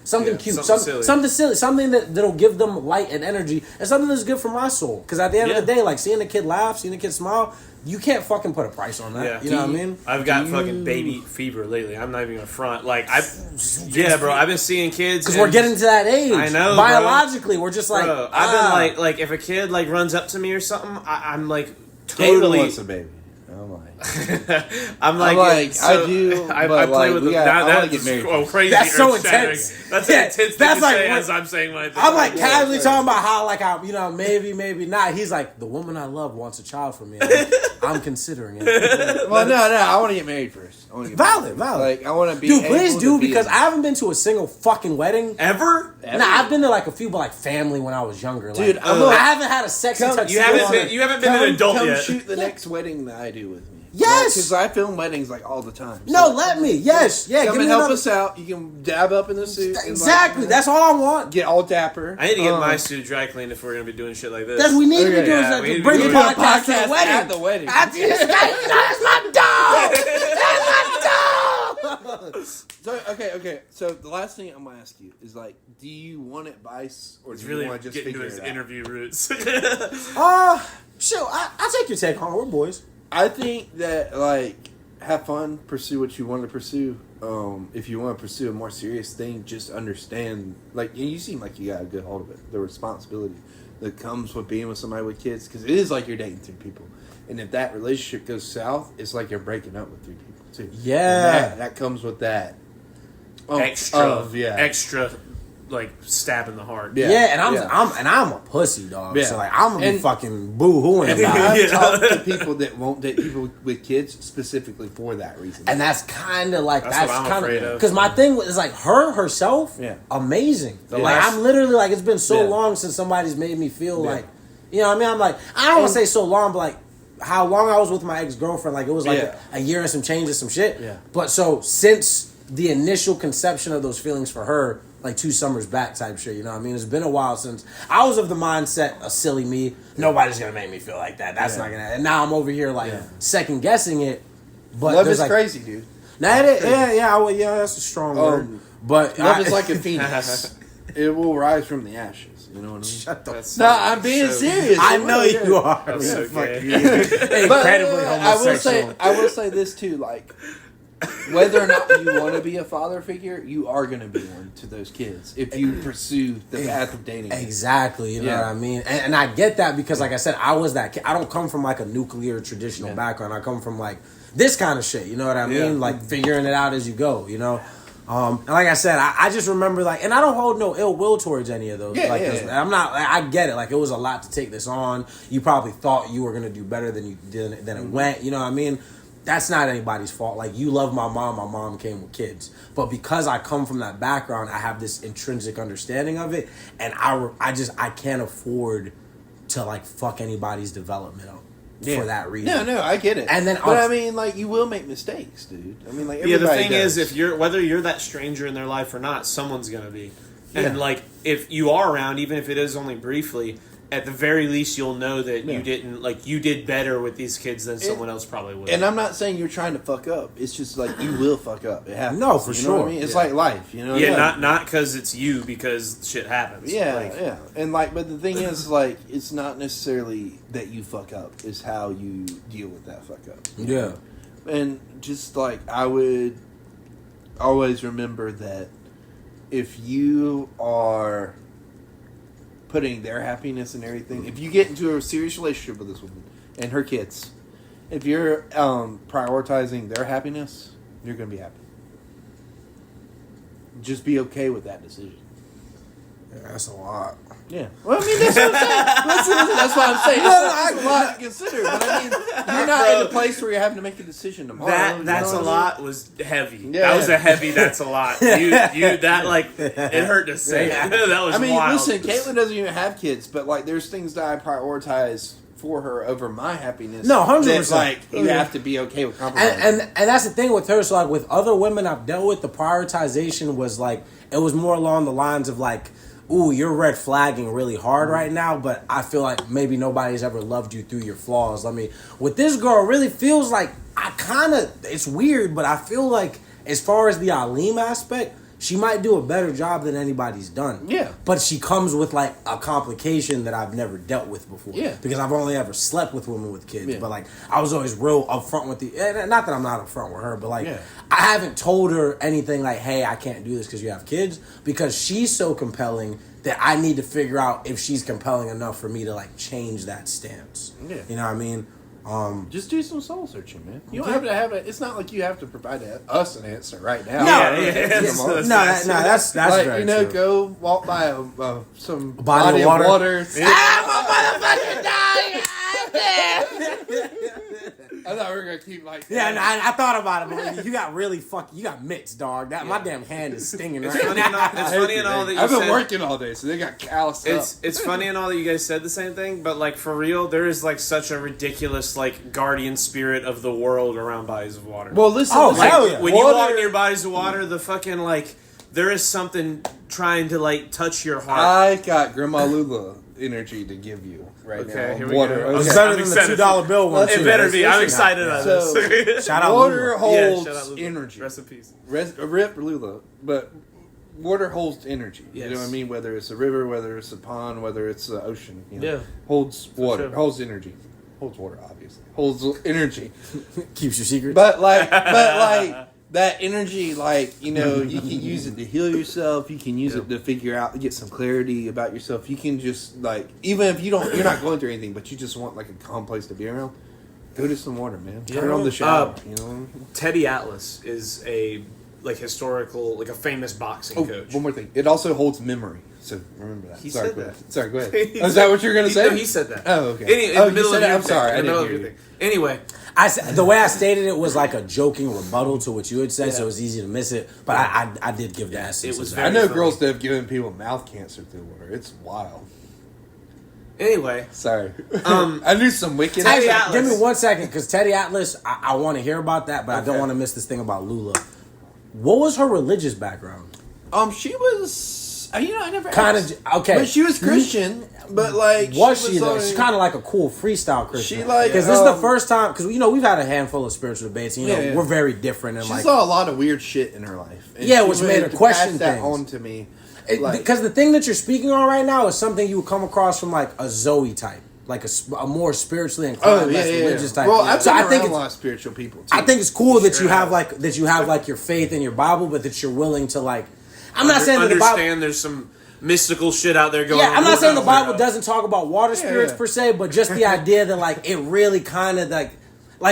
Something cute. Something silly. Something that'll give them light and energy. And something that's good for my soul. Because at the end of the day, like, seeing a kid laugh, seeing a kid smile, you can't fucking put a price on that. You know what I mean? I've got fucking baby fever lately. I'm not even gonna front. Like, bro, I've been seeing kids. Because we're getting to that age. I know, biologically, we're just like... Bro, I've been like, if a kid, like, runs up to me or something, I'm like, totally... wants a baby. I'm like, so, I do. I play with them. I want to get married. Crazy. That's so intense. That's an intense thing that's to like, say as I'm saying my thing. I'm like casually talking about how, like, I, you know, maybe not. He's like, the woman I love wants a child from me. I'm considering it. Well, no, I want to get married first. Valid. Like, I want to be. Dude, please do, because I haven't been to a single fucking wedding ever. Nah, I've been to like a few, but like family when I was younger. Dude, like, I haven't had a sexy touch. You haven't been an adult yet. Come shoot the next wedding that I do with me. Yes, because I film weddings like all the time. So let me. Yes, come and help us out. You can dab up in the suit. Exactly. That's all I want. Get all dapper. I need to get my suit dry cleaned if we're gonna be doing shit like this. That's we need to be doing something. Bring the podcast to the wedding. At the wedding. That's my dog. That's my dog. So okay. So the last thing I'm gonna ask you is, like, do you want advice or do you want to just get into figure his it out? interview roots? Sure. I'll take your take on it. We're boys. I think that, like, have fun, pursue what you want to pursue. If you want to pursue a more serious thing, just understand, like, you seem like you got a good hold of it, the responsibility that comes with being with somebody with kids, because it is like you're dating 3 people. And if that relationship goes south, it's like you're breaking up with 3 people, too. Yeah. That comes with that. Extra, like, stab in the heart. Yeah, and I'm a pussy, dog. Yeah. So, like, I'm gonna be fucking boo-hooing about it. I talk to people that won't date people with kids specifically for that reason. And that's kind of like, that's what I'm afraid of. Because my thing is, like, herself, amazing. Like, I'm literally, like, it's been so long since somebody's made me feel like, you know what I mean? I'm like, I don't want to say so long, but, like, how long I was with my ex-girlfriend, like, it was like a year and some change and some shit. Yeah. But so, since the initial conception of those feelings for her, like 2 summers back type shit, you know what I mean? It's been a while since I was of the mindset, a silly me, nobody's gonna make me feel like that. That's not gonna. And now I'm over here like second guessing it. But love is like, crazy, dude. Now that's a strong word. But love is like a phoenix. It will rise from the ashes. You know what I mean? Shut the fuck up. No, I'm being serious. I know you are. That's okay. Incredibly homosexual. I will say this too, like, whether or not you want to be a father figure, you are going to be one to those kids if you pursue the path of dating. Exactly, you know what I mean? And I get that because, like I said, I was that kid. I don't come from, like, a nuclear traditional background. I come from, like, this kind of shit, you know what I mean? Like, figuring it out as you go, you know? And like I said, I just remember, like, and I don't hold no ill will towards any of those. I'm not, I get it. Like, it was a lot to take this on. You probably thought you were going to do better than it went, you know what I mean? That's not anybody's fault. Like, you love my mom came with kids. But because I come from that background, I have this intrinsic understanding of it. And I can't afford to, like, fuck anybody's development up for that reason. No, I get it. And then, but I mean, like, you will make mistakes, dude. I mean, like, everybody the thing does. is, whether you're that stranger in their life or not, someone's gonna be. And like, if you are around, even if it is only briefly, at the very least, you'll know that you did better with these kids than someone else probably would. And I'm not saying you're trying to fuck up. It's just like, you will fuck up. It happens. No, for you know sure. What I mean? It's like life, you know. Not because it's you, because shit happens. Yeah. And like, but the thing is, like, it's not necessarily that you fuck up. It's how you deal with that fuck up. Yeah. And just like, I would always remember that if you are putting their happiness and everything, if you get into a serious relationship with this woman and her kids, if you're prioritizing their happiness, you're going to be happy. Just be okay with that decision. Yeah, that's a lot. Yeah. Well, I mean, that's what I'm saying. that's what I'm saying. It's a lot to consider. But I mean, you're not in a place where you're having to make a decision tomorrow. That's a lot was heavy. Yeah. That was a heavy. That's a lot. You that like it hurt to say. That was. I mean, wild. listen, Caitlin doesn't even have kids, but like, there's things that I prioritize for her over my happiness. No, 100%. Like, you have to be okay with compromise. And that's the thing with her. So like with other women I've dealt with, the prioritization was like it was more along the lines of like, ooh, you're red flagging really hard right now, but I feel like maybe nobody's ever loved you through your flaws. I mean, with this girl, it really feels like it's weird, but I feel like as far as the Leem aspect, she might do a better job than anybody's done. Yeah. But she comes with like a complication that I've never dealt with before. Yeah. Because I've only ever slept with women with kids. Yeah. But like I was always real upfront with not that I'm not upfront with her, but like Yeah. I haven't told her anything like, hey, I can't do this because you have kids, because she's so compelling that I need to figure out if she's compelling enough for me to like change that stance. Yeah. You know what I mean? Just do some soul searching, man. You don't have to have it. It's not like you have to provide us an answer right now. That's like, very you know, true. go walk by some body of water. I thought we were gonna keep like that. Yeah, no, I thought about it, man. You got really you got mitts, dog. My damn hand is stinging right Funny now. enough, it's funny and all that you I've been said. working all day, so they got calloused up. It's funny and all that you guys said the same thing, but like for real, there is like such a ridiculous like guardian spirit of the world around bodies of water. Well, listen. Oh, listen. hell yeah. When you walk near bodies of water, the fucking like there is something trying to like touch your heart. I got Grandma Lula energy to give you right now. Okay, here we Water. go. It's Okay. better I'm than the excited. $2 bill one. Let's It too. better be. I'm Listen, excited yeah. on So, this. Shout out water Lula. holds shout out Lula. energy. Rest in peace. Rip Lula, but water holds energy. Yes. You know what I mean? Whether it's a river, whether it's a pond, whether it's the ocean. You know, Yeah. holds water, sure. holds energy, holds water. Obviously, holds energy. Keeps your secret. But like that energy, like, you know, you can use it to heal yourself. You can use it to figure out, get some clarity about yourself. You can just like, even if you're not going through anything, but you just want like a calm place to be around. Go to some water, man. Turn on the shower. You know. Teddy Atlas is a like historical, like a famous boxing coach. One more thing. It also holds memory. So remember that. He Sorry, said go ahead. that. Sorry, go ahead. Oh, is that what you're gonna say? No, he said that. Oh, okay. In Oh, the you middle said of that? your I'm thing. sorry. In I the middle didn't of hear your you. thing. Anyway, The way I stated it was like a joking rebuttal to what you had said, so it was easy to miss it. But I did give the essence. it was of very that. I know funny. girls that have given people mouth cancer through water. It's wild. anyway, Sorry. I knew some wicked. Teddy Actually, Atlas. give me 1 second, because Teddy Atlas, I want to hear about that, but I don't Okay. want to miss this thing about Lula. What was her religious background? She was. You know, I never Kind asked. of okay. But she was Christian. But like, Was she though? on- She's kind of like a cool freestyle Christian. She like, because this is the first time, because you know we've had a handful of spiritual debates. And, you know Yeah. we're very different and She like saw a lot of weird shit in her life. And Yeah, she which made wanted her to question pass that things. on to me. Like, because the thing that you're speaking on right now is something you would come across from like a Zoe type, like a more spiritually inclined, less religious type. Well, I've so been I think around a it's, lot of spiritual people. Too. I think it's cool that you have have. like your faith in your Bible, but that you're willing to like. I'm not saying that the Bible. understand there's some mystical shit out there going on. Yeah, I'm not saying the Bible Yeah. doesn't talk about water spirits yeah. per se, but just the idea that like it really kind of like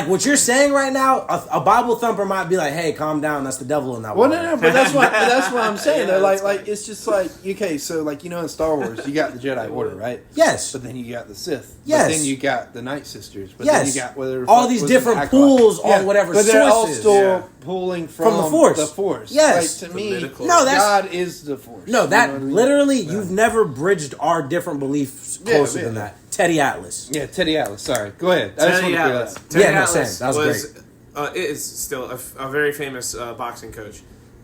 what you're saying right now, a Bible thumper might be like, "Hey, calm down, that's the devil in that Well, water." no, but that's what I'm saying. Yeah, though. that's Like it's just like okay, so like you know in Star Wars you got the Jedi Order, right? Yes. But then you got the Sith. Yes. But then you got the Night Sisters. But Yes. then you got whatever. All these was different it, Acolyte. pools on whatever But they're all sources. still Yeah. pulling from the Force. The Force. Yes. Like, to The me, midichlorians. No, that's- God is the Force. No, You that know what I mean? literally, you've never bridged our different beliefs Yeah, closer yeah. than that. Teddy Atlas. Yeah, Teddy Atlas. Sorry. Go ahead. I just Teddy want to clear Atlas. that. Teddy Yeah, no, Atlas same. That was is still a very famous boxing coach,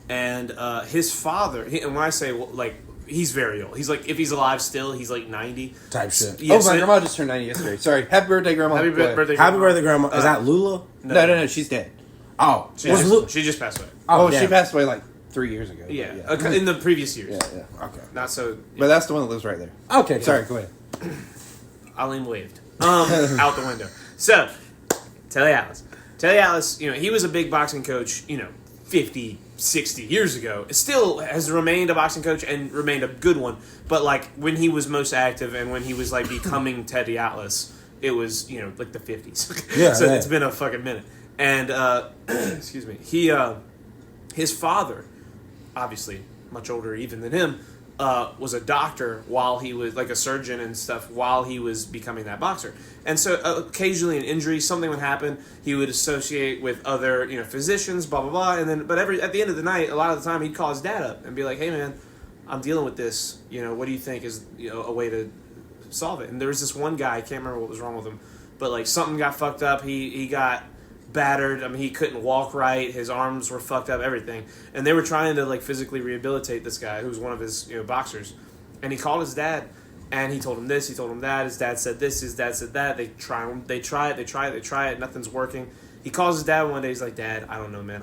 and his father. And when I say like he's very old, he's like if he's alive still, he's like 90 Type shit. Yeah, Oh, my so- grandma just turned 90 yesterday. Sorry. Happy birthday, Grandma. Happy Go ahead. birthday! Happy birthday, Grandma. Is that Lula? No. She's dead. Oh, She was just, Lu- she just passed away. Oh, damn. she passed away like 3 years ago. but Yeah, Yeah. in the previous years. Yeah. Okay. Not so. But that's the one that lives right there. Okay. Sorry, go ahead. Alim waved out the window. So, Teddy Atlas, you know, he was a big boxing coach, you know, 50, 60 years ago. Still has remained a boxing coach and remained a good one. But, like, when he was most active and when he was, like, becoming Teddy Atlas, it was, you know, like the 50s. Yeah, so yeah. it's been a fucking minute. And, excuse me, his father, obviously much older even than him, was a doctor while he was like a surgeon and stuff while he was becoming that boxer. And so occasionally an injury, something would happen. He would associate with other physicians, blah blah blah. And then at the end of the night, a lot of the time he'd call his dad up and be like, "Hey man, I'm dealing with this. What do you think is a way to solve it?" And there was this one guy, I can't remember what was wrong with him, but like something got fucked up. He got battered. I mean, he couldn't walk right. His arms were fucked up, everything. And they were trying to like physically rehabilitate this guy who was one of his boxers. And he called his dad, and he told him this, he told him that. His dad said this, his dad said that. They try it. Nothing's working. He calls his dad one day. He's like, "Dad, I don't know, man.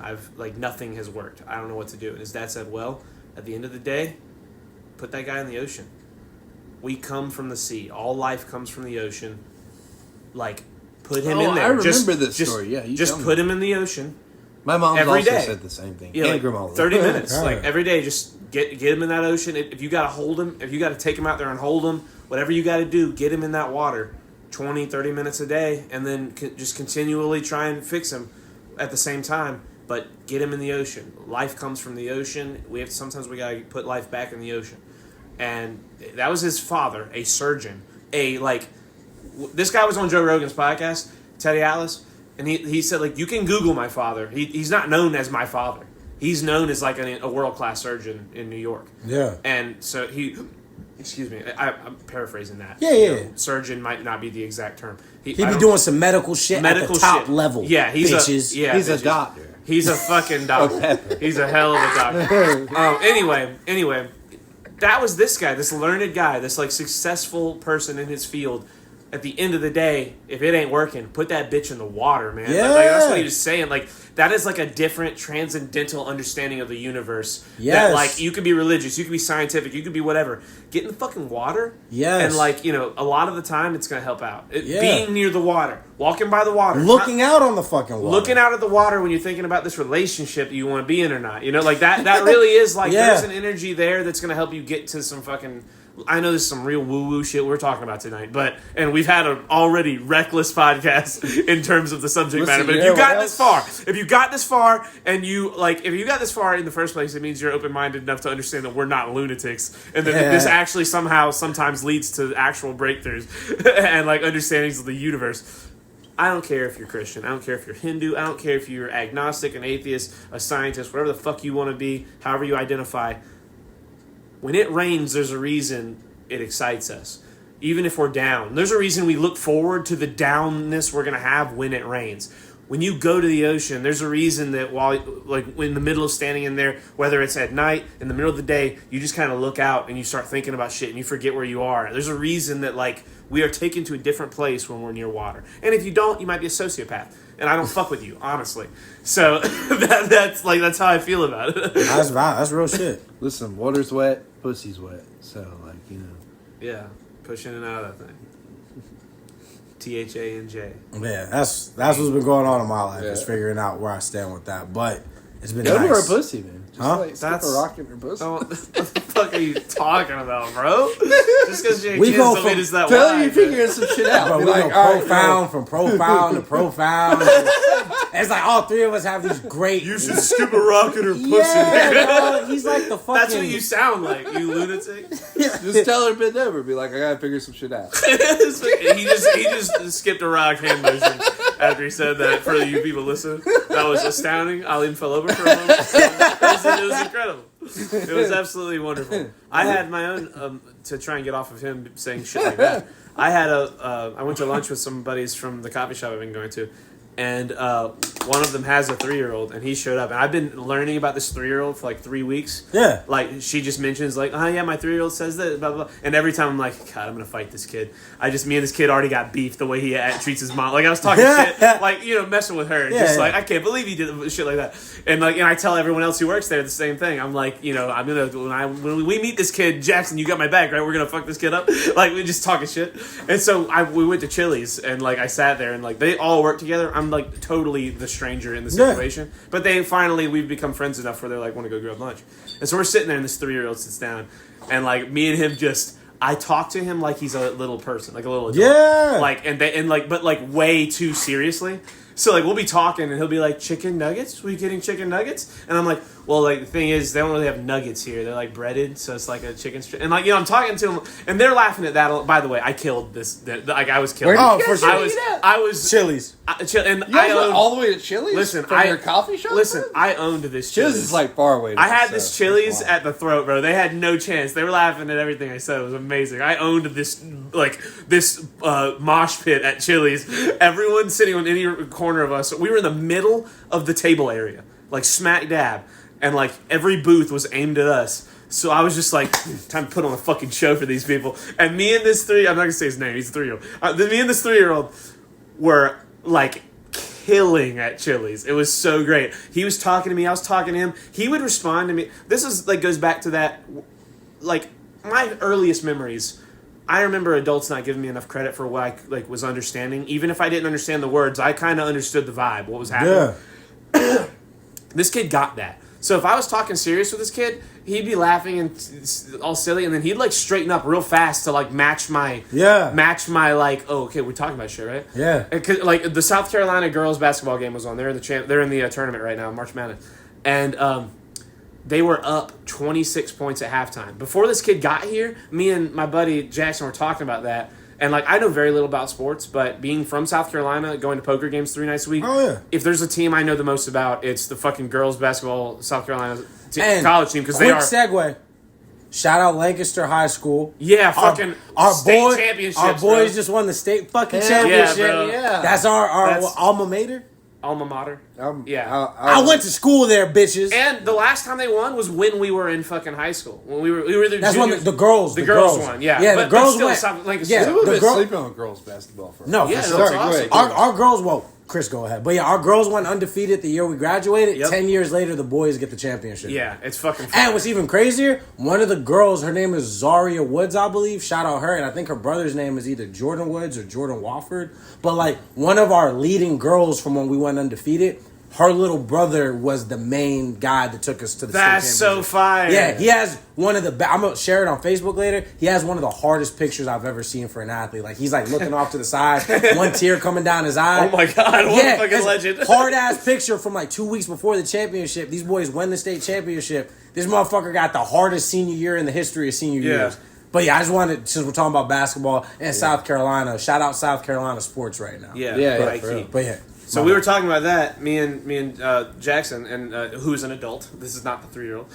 Nothing has worked. I don't know what to do." And his dad said, "Well, at the end of the day, put that guy in the ocean. We come from the sea. All life comes from the ocean. Like, put him in there. I remember this story. Yeah, you just put him in the ocean. My mom every also day. said the same thing. Yeah, And like grandma. 30 minutes. Right. Like every day, just get him in that ocean. If you got to hold him, if you got to take him out there and hold him, whatever you got to do, get him in that water 20, 30 minutes a day, and then just continually try and fix him at the same time. But get him in the ocean. Life comes from the ocean. Sometimes we got to put life back in the ocean." And that was his father, a surgeon. This guy was on Joe Rogan's podcast, Teddy Atlas, and he said, like, you can Google my father. He's not known as my father. He's known as like a world-class surgeon in New York. Yeah. And so excuse me, I'm paraphrasing that. Yeah. Surgeon might not be the exact term. He be doing some medical shit at the top level. Yeah, he's bitches. He's a doctor. He's a fucking doctor. He's a hell of a doctor. Anyway, that was this guy, this learned guy, this like successful person in his field. At the end of the day, if it ain't working, put that bitch in the water, man. Yeah. Like, that's what he was saying. Like, that is like a different transcendental understanding of the universe. Yes. That, like, you could be religious, you could be scientific, you could be whatever. Get in the fucking water. Yes. And, like, a lot of the time, it's going to help out. Yeah. Being near the water. Walking by the water. Looking out on the fucking water. Looking out at the water when you're thinking about this relationship you want to be in or not. Like, that really is, like, Yeah. there's an energy there that's going to help you get to some fucking... I know this is some real woo-woo shit we're talking about tonight, and we've had an already reckless podcast in terms of the subject matter, but if you got this far, and if you got this far in the first place, it means you're open-minded enough to understand that we're not lunatics, and that this actually sometimes leads to actual breakthroughs, and, like, understandings of the universe. I don't care if you're Christian, I don't care if you're Hindu, I don't care if you're agnostic, an atheist, a scientist, whatever the fuck you want to be, however you identify. When it rains, there's a reason it excites us. Even if we're down. There's a reason we look forward to the downness we're going to have when it rains. When you go to the ocean, there's a reason that while, like, in the middle of standing in there, whether it's at night, in the middle of the day, you just kind of look out and you start thinking about shit and you forget where you are. There's a reason that, like, we are taken to a different place when we're near water. And if you don't, you might be a sociopath. And I don't fuck with you, honestly. So that's how I feel about it. That's real shit. Listen, water's wet, pussy's wet. So, like, Yeah, push in and out of that thing. THANJ. Yeah, that's what's been going on in my life, is Yeah. figuring out where I stand with that. But it's been Go to her nice. pussy, man. Just Huh? stick a rock in her pussy. What the fuck are you talking about, bro? Just because your We kids go don't mean from- it's that Tell wide. you figuring some shit out. Bro, Be we like, go all right, profound, from profound to profound. It's like all three of us have these great... You should skip a rock in her pussy. Yeah, dog, he's like the fucking... That's what you sound like, you lunatic. Just tell her bend over. Be like, I gotta figure some shit out. he just skipped a rock hand motion after he said that. For you people listening, that was astounding. I even fell over for a moment. It was incredible. It was absolutely wonderful. I had my own to try and get off of him saying shit like that. I went to lunch with some buddies from the coffee shop I've been going to, and one of them has a 3-year-old, and he showed up. And I've been learning about this 3-year-old for like 3 weeks. Yeah. Like, she just mentions, like, oh, yeah, my 3-year-old says that, blah, blah, blah. And every time I'm like, God, I'm going to fight this kid. Me and this kid already got beef the way he treats his mom. Like, I was talking shit, like, messing with her. Yeah, Like, I can't believe he did shit like that. And I tell everyone else who works there the same thing. I'm like, I'm going to, when we meet this kid, Jackson, you got my back, right? We're going to fuck this kid up. Like, we just talking shit. And so we went to Chili's, and, like, I sat there, and, like, they all work together. I'm, like, totally the stranger in the situation. But we've become friends enough where they're like, want to go grab lunch. And so we're sitting there, and this 3-year-old sits down, and, like, me and him I talk to him like he's a little person, like a little adult. Yeah. Like, but way too seriously. So like we'll be talking and he'll be like, chicken nuggets? Were you getting chicken nuggets? And I'm like, well, like the thing is they don't really have nuggets here. They're like breaded, so it's like a chicken strip. And like I'm talking to them and they're laughing at that. By the way, I killed this. Like I was killed. Oh, for sure. I was Chili's. And You I guys went owned, all the way to Chili's? Listen, from your coffee shop? Listen, I owned this Chili's Chili's. is like far away. I had this Chili's at the throat, bro. They had no chance. They were laughing at everything I said. It was amazing. I owned this mosh pit at Chili's. Everyone sitting on any corner of us. We were in the middle of the table area, like smack dab, and like every booth was aimed at us. So I was just like, time to put on a fucking show for these people. And me and this I'm not gonna say his name. He's a 3-year-old. Me and this 3-year-old were like killing at Chili's. It was so great. He was talking to me. I was talking to him. He would respond to me. This is like goes back to that, like my earliest memories. I remember adults not giving me enough credit for what I like was understanding. Even if I didn't understand the words, I kind of understood the vibe, what was happening. Yeah. This kid got that. So if I was talking serious with this kid, he'd be laughing and all silly, and then he'd like straighten up real fast to like match my like, oh, okay, we're talking about shit, right? Yeah. Cause, like the South Carolina girls basketball game was on. They're in the tournament right now, March Madness, and they were up 26 points at halftime. Before this kid got here, me and my buddy Jackson were talking about that. And, like, I know very little about sports, but being from South Carolina, going to poker games 3 nights a week, if there's a team I know the most about, it's the fucking girls basketball South Carolina college team. Because they are... Quick segue. Shout out Lancaster High School. Yeah, fucking state championships, our boys just won the state fucking championship. Yeah, bro. That's our alma mater. Alma mater. Yeah. I went to school there, bitches. And the last time they won was when we were in fucking high school. When we were the That's juniors. when the girls. The girls won, yeah. Yeah, but, the girls but went. still, Lancaster. Yeah, We've been girl- sleeping on girls basketball for No, yeah, for that's sure. awesome. Our girls, well, Chris, go ahead. But yeah, our girls went undefeated the year we graduated. Yep. 10 years later, the boys get the championship. Yeah, it's fucking fun. And what's even crazier, one of the girls, her name is Zaria Woods, I believe. Shout out her. And I think her brother's name is either Jordan Woods or Jordan Wofford. But like one of our leading girls from when we went undefeated, her little brother was the main guy that took us to the That's state so championship. fire. Yeah, he has one of the... I'm going to share it on Facebook later. He has one of the hardest pictures I've ever seen for an athlete. Like, he's, like, looking off to the side, one tear coming down his eye. Oh, my God. What a fucking legend. Hard-ass picture from, like, 2 weeks before the championship. These boys win the state championship. This motherfucker got the hardest senior year in the history of senior years. But, yeah, I just wanted... Since we're talking about basketball and South Carolina, shout out South Carolina sports right now. Yeah. But, yeah. So we were talking about that, me and Jackson, and who's an adult. This is not the 3-year-old,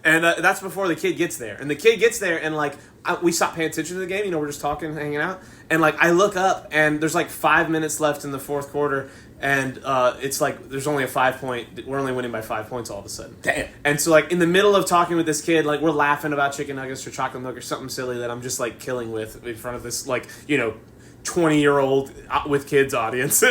and that's before the kid gets there. And the kid gets there, and like we stop paying attention to the game. You know, we're just talking, hanging out, and like I look up, and there's like 5 minutes left in the fourth quarter, and it's like there's only a 5-point. We're only winning by 5 points all of a sudden. Damn. And so like in the middle of talking with this kid, like we're laughing about chicken nuggets or chocolate milk or something silly that I'm just like killing with in front of this 20-year-old with kids audience.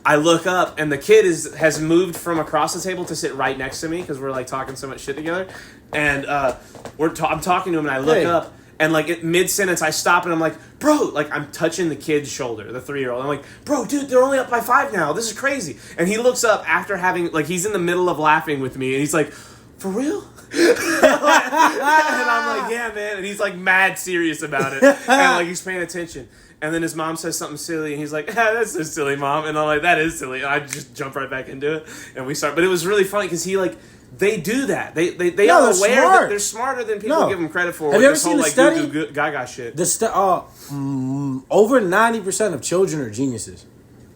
I look up and the kid has moved from across the table to sit right next to me because we're like talking so much shit together, and I'm talking to him and I look up and like mid sentence I stop and I'm like, bro, like I'm touching the kid's shoulder, the 3-year-old. I'm like, bro, dude, they're only up by 5 now. This is crazy. And he looks up after having like he's in the middle of laughing with me and he's like, for real? And I'm like, yeah, man. And he's like mad serious about it. And like he's paying attention. And then his mom says something silly and he's like, that's so silly, Mom. And I'm like, that is silly. And I just jump right back into it. And we start. But it was really funny because he like, they do that. They are aware that they're smarter than people give them credit for. Have you ever this seen whole the like study? goo gaga shit. Over 90% of children are geniuses.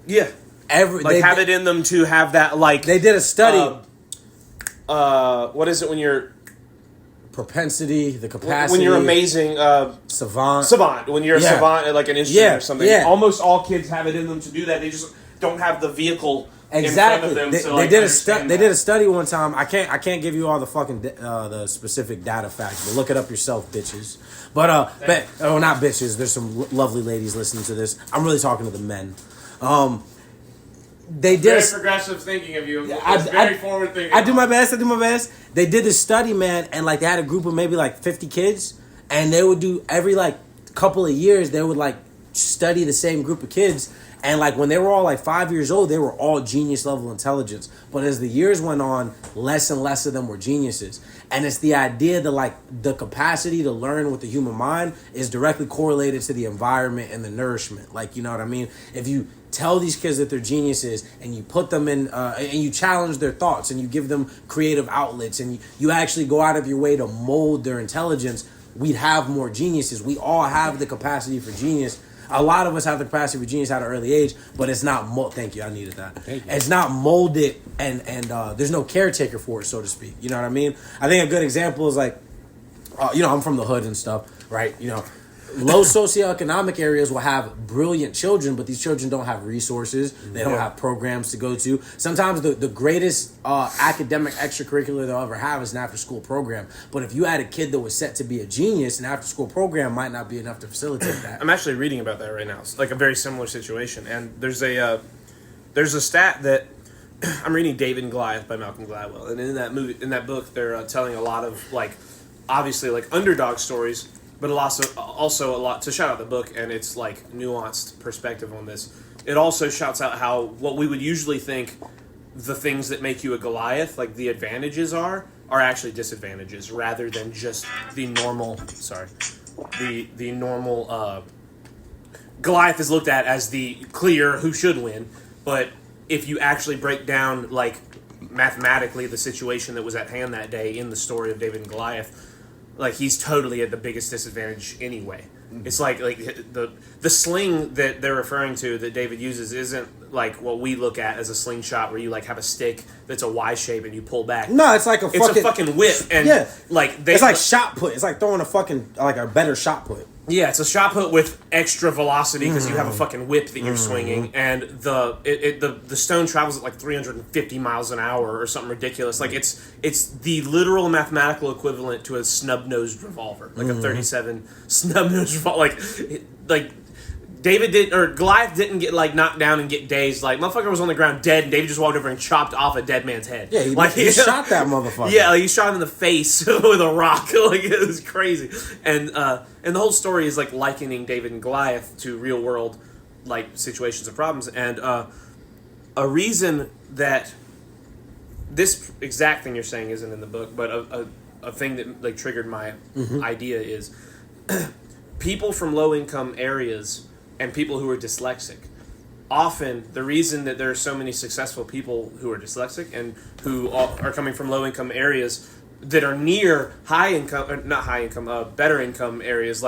Yeah. They have it in them to have that like. They did a study. What is it when you're propensity, the capacity, when you're amazing savant when you're a savant at like an instrument or something. Almost all kids have it in them to do that. They just don't have the vehicle in front of them. They did a study one time. I can't give you all the fucking the specific data facts, but look it up yourself, bitches. But not bitches. There's some lovely ladies listening to this. I'm really talking to the men. They did very progressive thinking of you. Very forward thinking. I do my best. They did this study, man, and like they had a group of maybe like 50 kids, and they would do every like couple of years they would like study the same group of kids, and like when they were all like 5 years old, they were all genius level intelligence. But as the years went on, less and less of them were geniuses. And it's the idea that like the capacity to learn with the human mind is directly correlated to the environment and the nourishment. Like, you know what I mean? If you tell these kids that they're geniuses, and you put them in, and you challenge their thoughts, and you give them creative outlets, and you actually go out of your way to mold their intelligence, we'd have more geniuses. We all have the capacity for genius. A lot of us have the capacity for genius at an early age, but it's not. Thank you, I needed that. It's not molded, and there's no caretaker for it, so to speak. You know what I mean? I think a good example is like, I'm from the hood and stuff, right? Low socioeconomic areas will have brilliant children, but these children don't have resources. They don't have programs to go to. Sometimes the greatest academic extracurricular they'll ever have is an after-school program. But if you had a kid that was set to be a genius, an after-school program might not be enough to facilitate that. I'm actually reading about that right now. It's like a very similar situation. And there's a stat that I'm reading David and Goliath by Malcolm Gladwell. And in that book, they're telling a lot of obviously underdog stories, but also a lot to shout out the book and its nuanced perspective on this. It also shouts out how what we would usually think the things that make you a Goliath, like the advantages are actually disadvantages rather than just the normal. The normal Goliath is looked at as the clear who should win, but if you actually break down mathematically the situation that was at hand that day in the story of David and Goliath, he's totally at the biggest disadvantage anyway. Mm-hmm. It's like the sling that they're referring to that David uses isn't like what we look at as a slingshot where you have a stick that's a Y shape and you pull back. No, it's like a fucking whip, and it's like shot put. It's like throwing a fucking a better shot put. Yeah, it's a shot put with extra velocity because you have a fucking whip that you're swinging, and the stone travels at 350 miles an hour or something ridiculous. It's the literal mathematical equivalent to a snub-nosed revolver, a 37 snub-nosed revolver. Goliath didn't get knocked down and get dazed. Motherfucker was on the ground dead, and David just walked over and chopped off a dead man's head. Yeah, he shot that motherfucker. Yeah, he shot him in the face with a rock. It was crazy. And the whole story is likening David and Goliath to real world situations and problems. And a reason that this exact thing you're saying isn't in the book, but a thing that triggered my idea is people from low income areas and people who are dyslexic. Often, the reason that there are so many successful people who are dyslexic and who are coming from low-income areas that are near better income areas,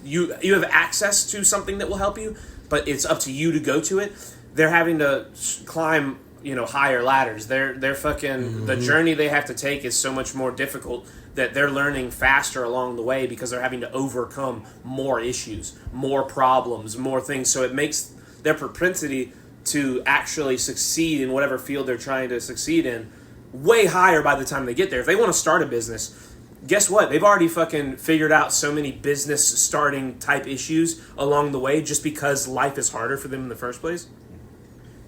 you have access to something that will help you, but it's up to you to go to it. They're having to climb, higher ladders. They're fucking the journey they have to take is so much more difficult that they're learning faster along the way because they're having to overcome more issues, more problems, more things. So it makes their propensity to actually succeed in whatever field they're trying to succeed in way higher by the time they get there. If they want to start a business, guess what? They've already fucking figured out so many business starting type issues along the way just because life is harder for them in the first place.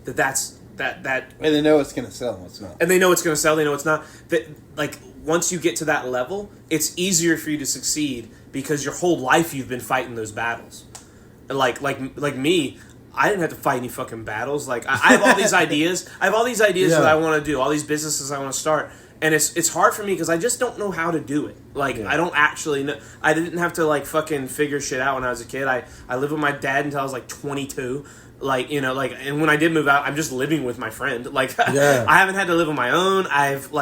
And they know it's going to sell and what's not. And they know it's going to sell, they know it's not. Once you get to that level, it's easier for you to succeed because your whole life you've been fighting those battles. Like me, I didn't have to fight any fucking battles. I have all these ideas. That I want to do, all these businesses I want to start. And it's hard for me because I just don't know how to do it. I don't actually know. I didn't have to fucking figure shit out when I was a kid. I lived with my dad until I was 22. And when I did move out, I'm just living with my friend. I haven't had to live on my own. I've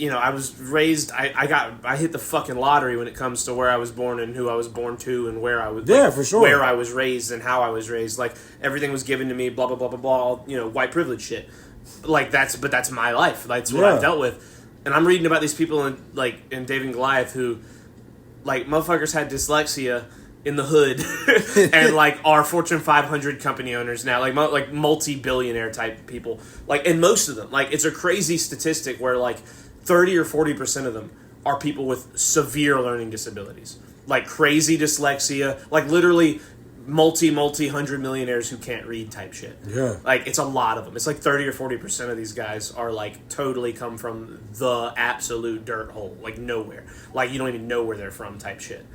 I was raised. I hit the fucking lottery when it comes to where I was born and who I was born to and where I was. For sure. Where I was raised and how I was raised. Everything was given to me. Blah blah blah blah blah. White privilege shit. That's my life. That's what I've dealt with. And I'm reading about these people in David and Goliath who, motherfuckers had dyslexia in the hood and are Fortune 500 company owners now, multi-billionaire type people. And most of them, it's a crazy statistic where 30 or 40% of them are people with severe learning disabilities, crazy dyslexia, literally multi 100 millionaires who can't read type shit. Yeah. It's a lot of them. It's 30 or 40% of these guys are totally come from the absolute dirt hole, nowhere. You don't even know where they're from type shit.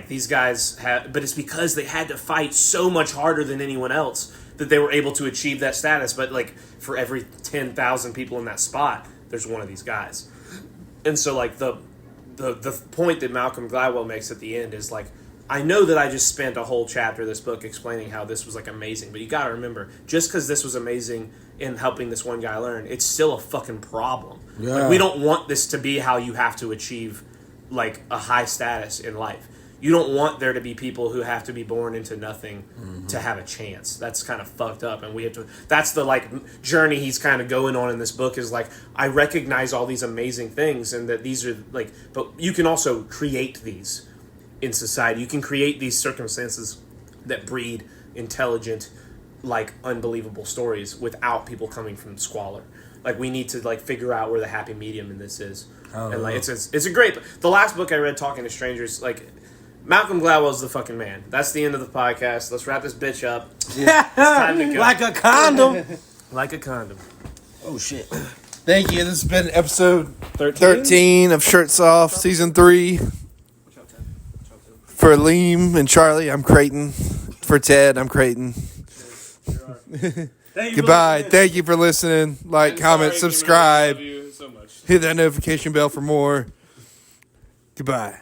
These guys have, but it's because they had to fight so much harder than anyone else that they were able to achieve that status. But for every 10,000 people in that spot, there's one of these guys. And so the point that Malcolm Gladwell makes at the end is I know that I just spent a whole chapter of this book explaining how this was like amazing, but you got to remember, just because this was amazing in helping this one guy learn, it's still a fucking problem. Yeah. Like, we don't want this to be how you have to achieve like a high status in life. You don't want there to be people who have to be born into nothing to have a chance. That's kind of fucked up, and we have to. That's the like journey he's kind of going on in this book. Is like, I recognize all these amazing things, and that these are like, but you can also create these in society. You can create these circumstances that breed intelligent, like unbelievable stories without people coming from squalor. Like, we need to like figure out where the happy medium in this is. And like it's a great. The last book I read, Talking to Strangers, like. Malcolm Gladwell's the fucking man. That's the end of the podcast. Let's wrap this bitch up. It's time to go. Like a condom. Like a condom. Oh shit. Thank you. This has been episode 13 of Shirts Off, season 3. For Leem and Charlie, I'm Creighton. For Ted, I'm Creighton. Goodbye. Thank you for listening. Like, comment, subscribe. Love you so much. Hit that notification bell for more. Goodbye.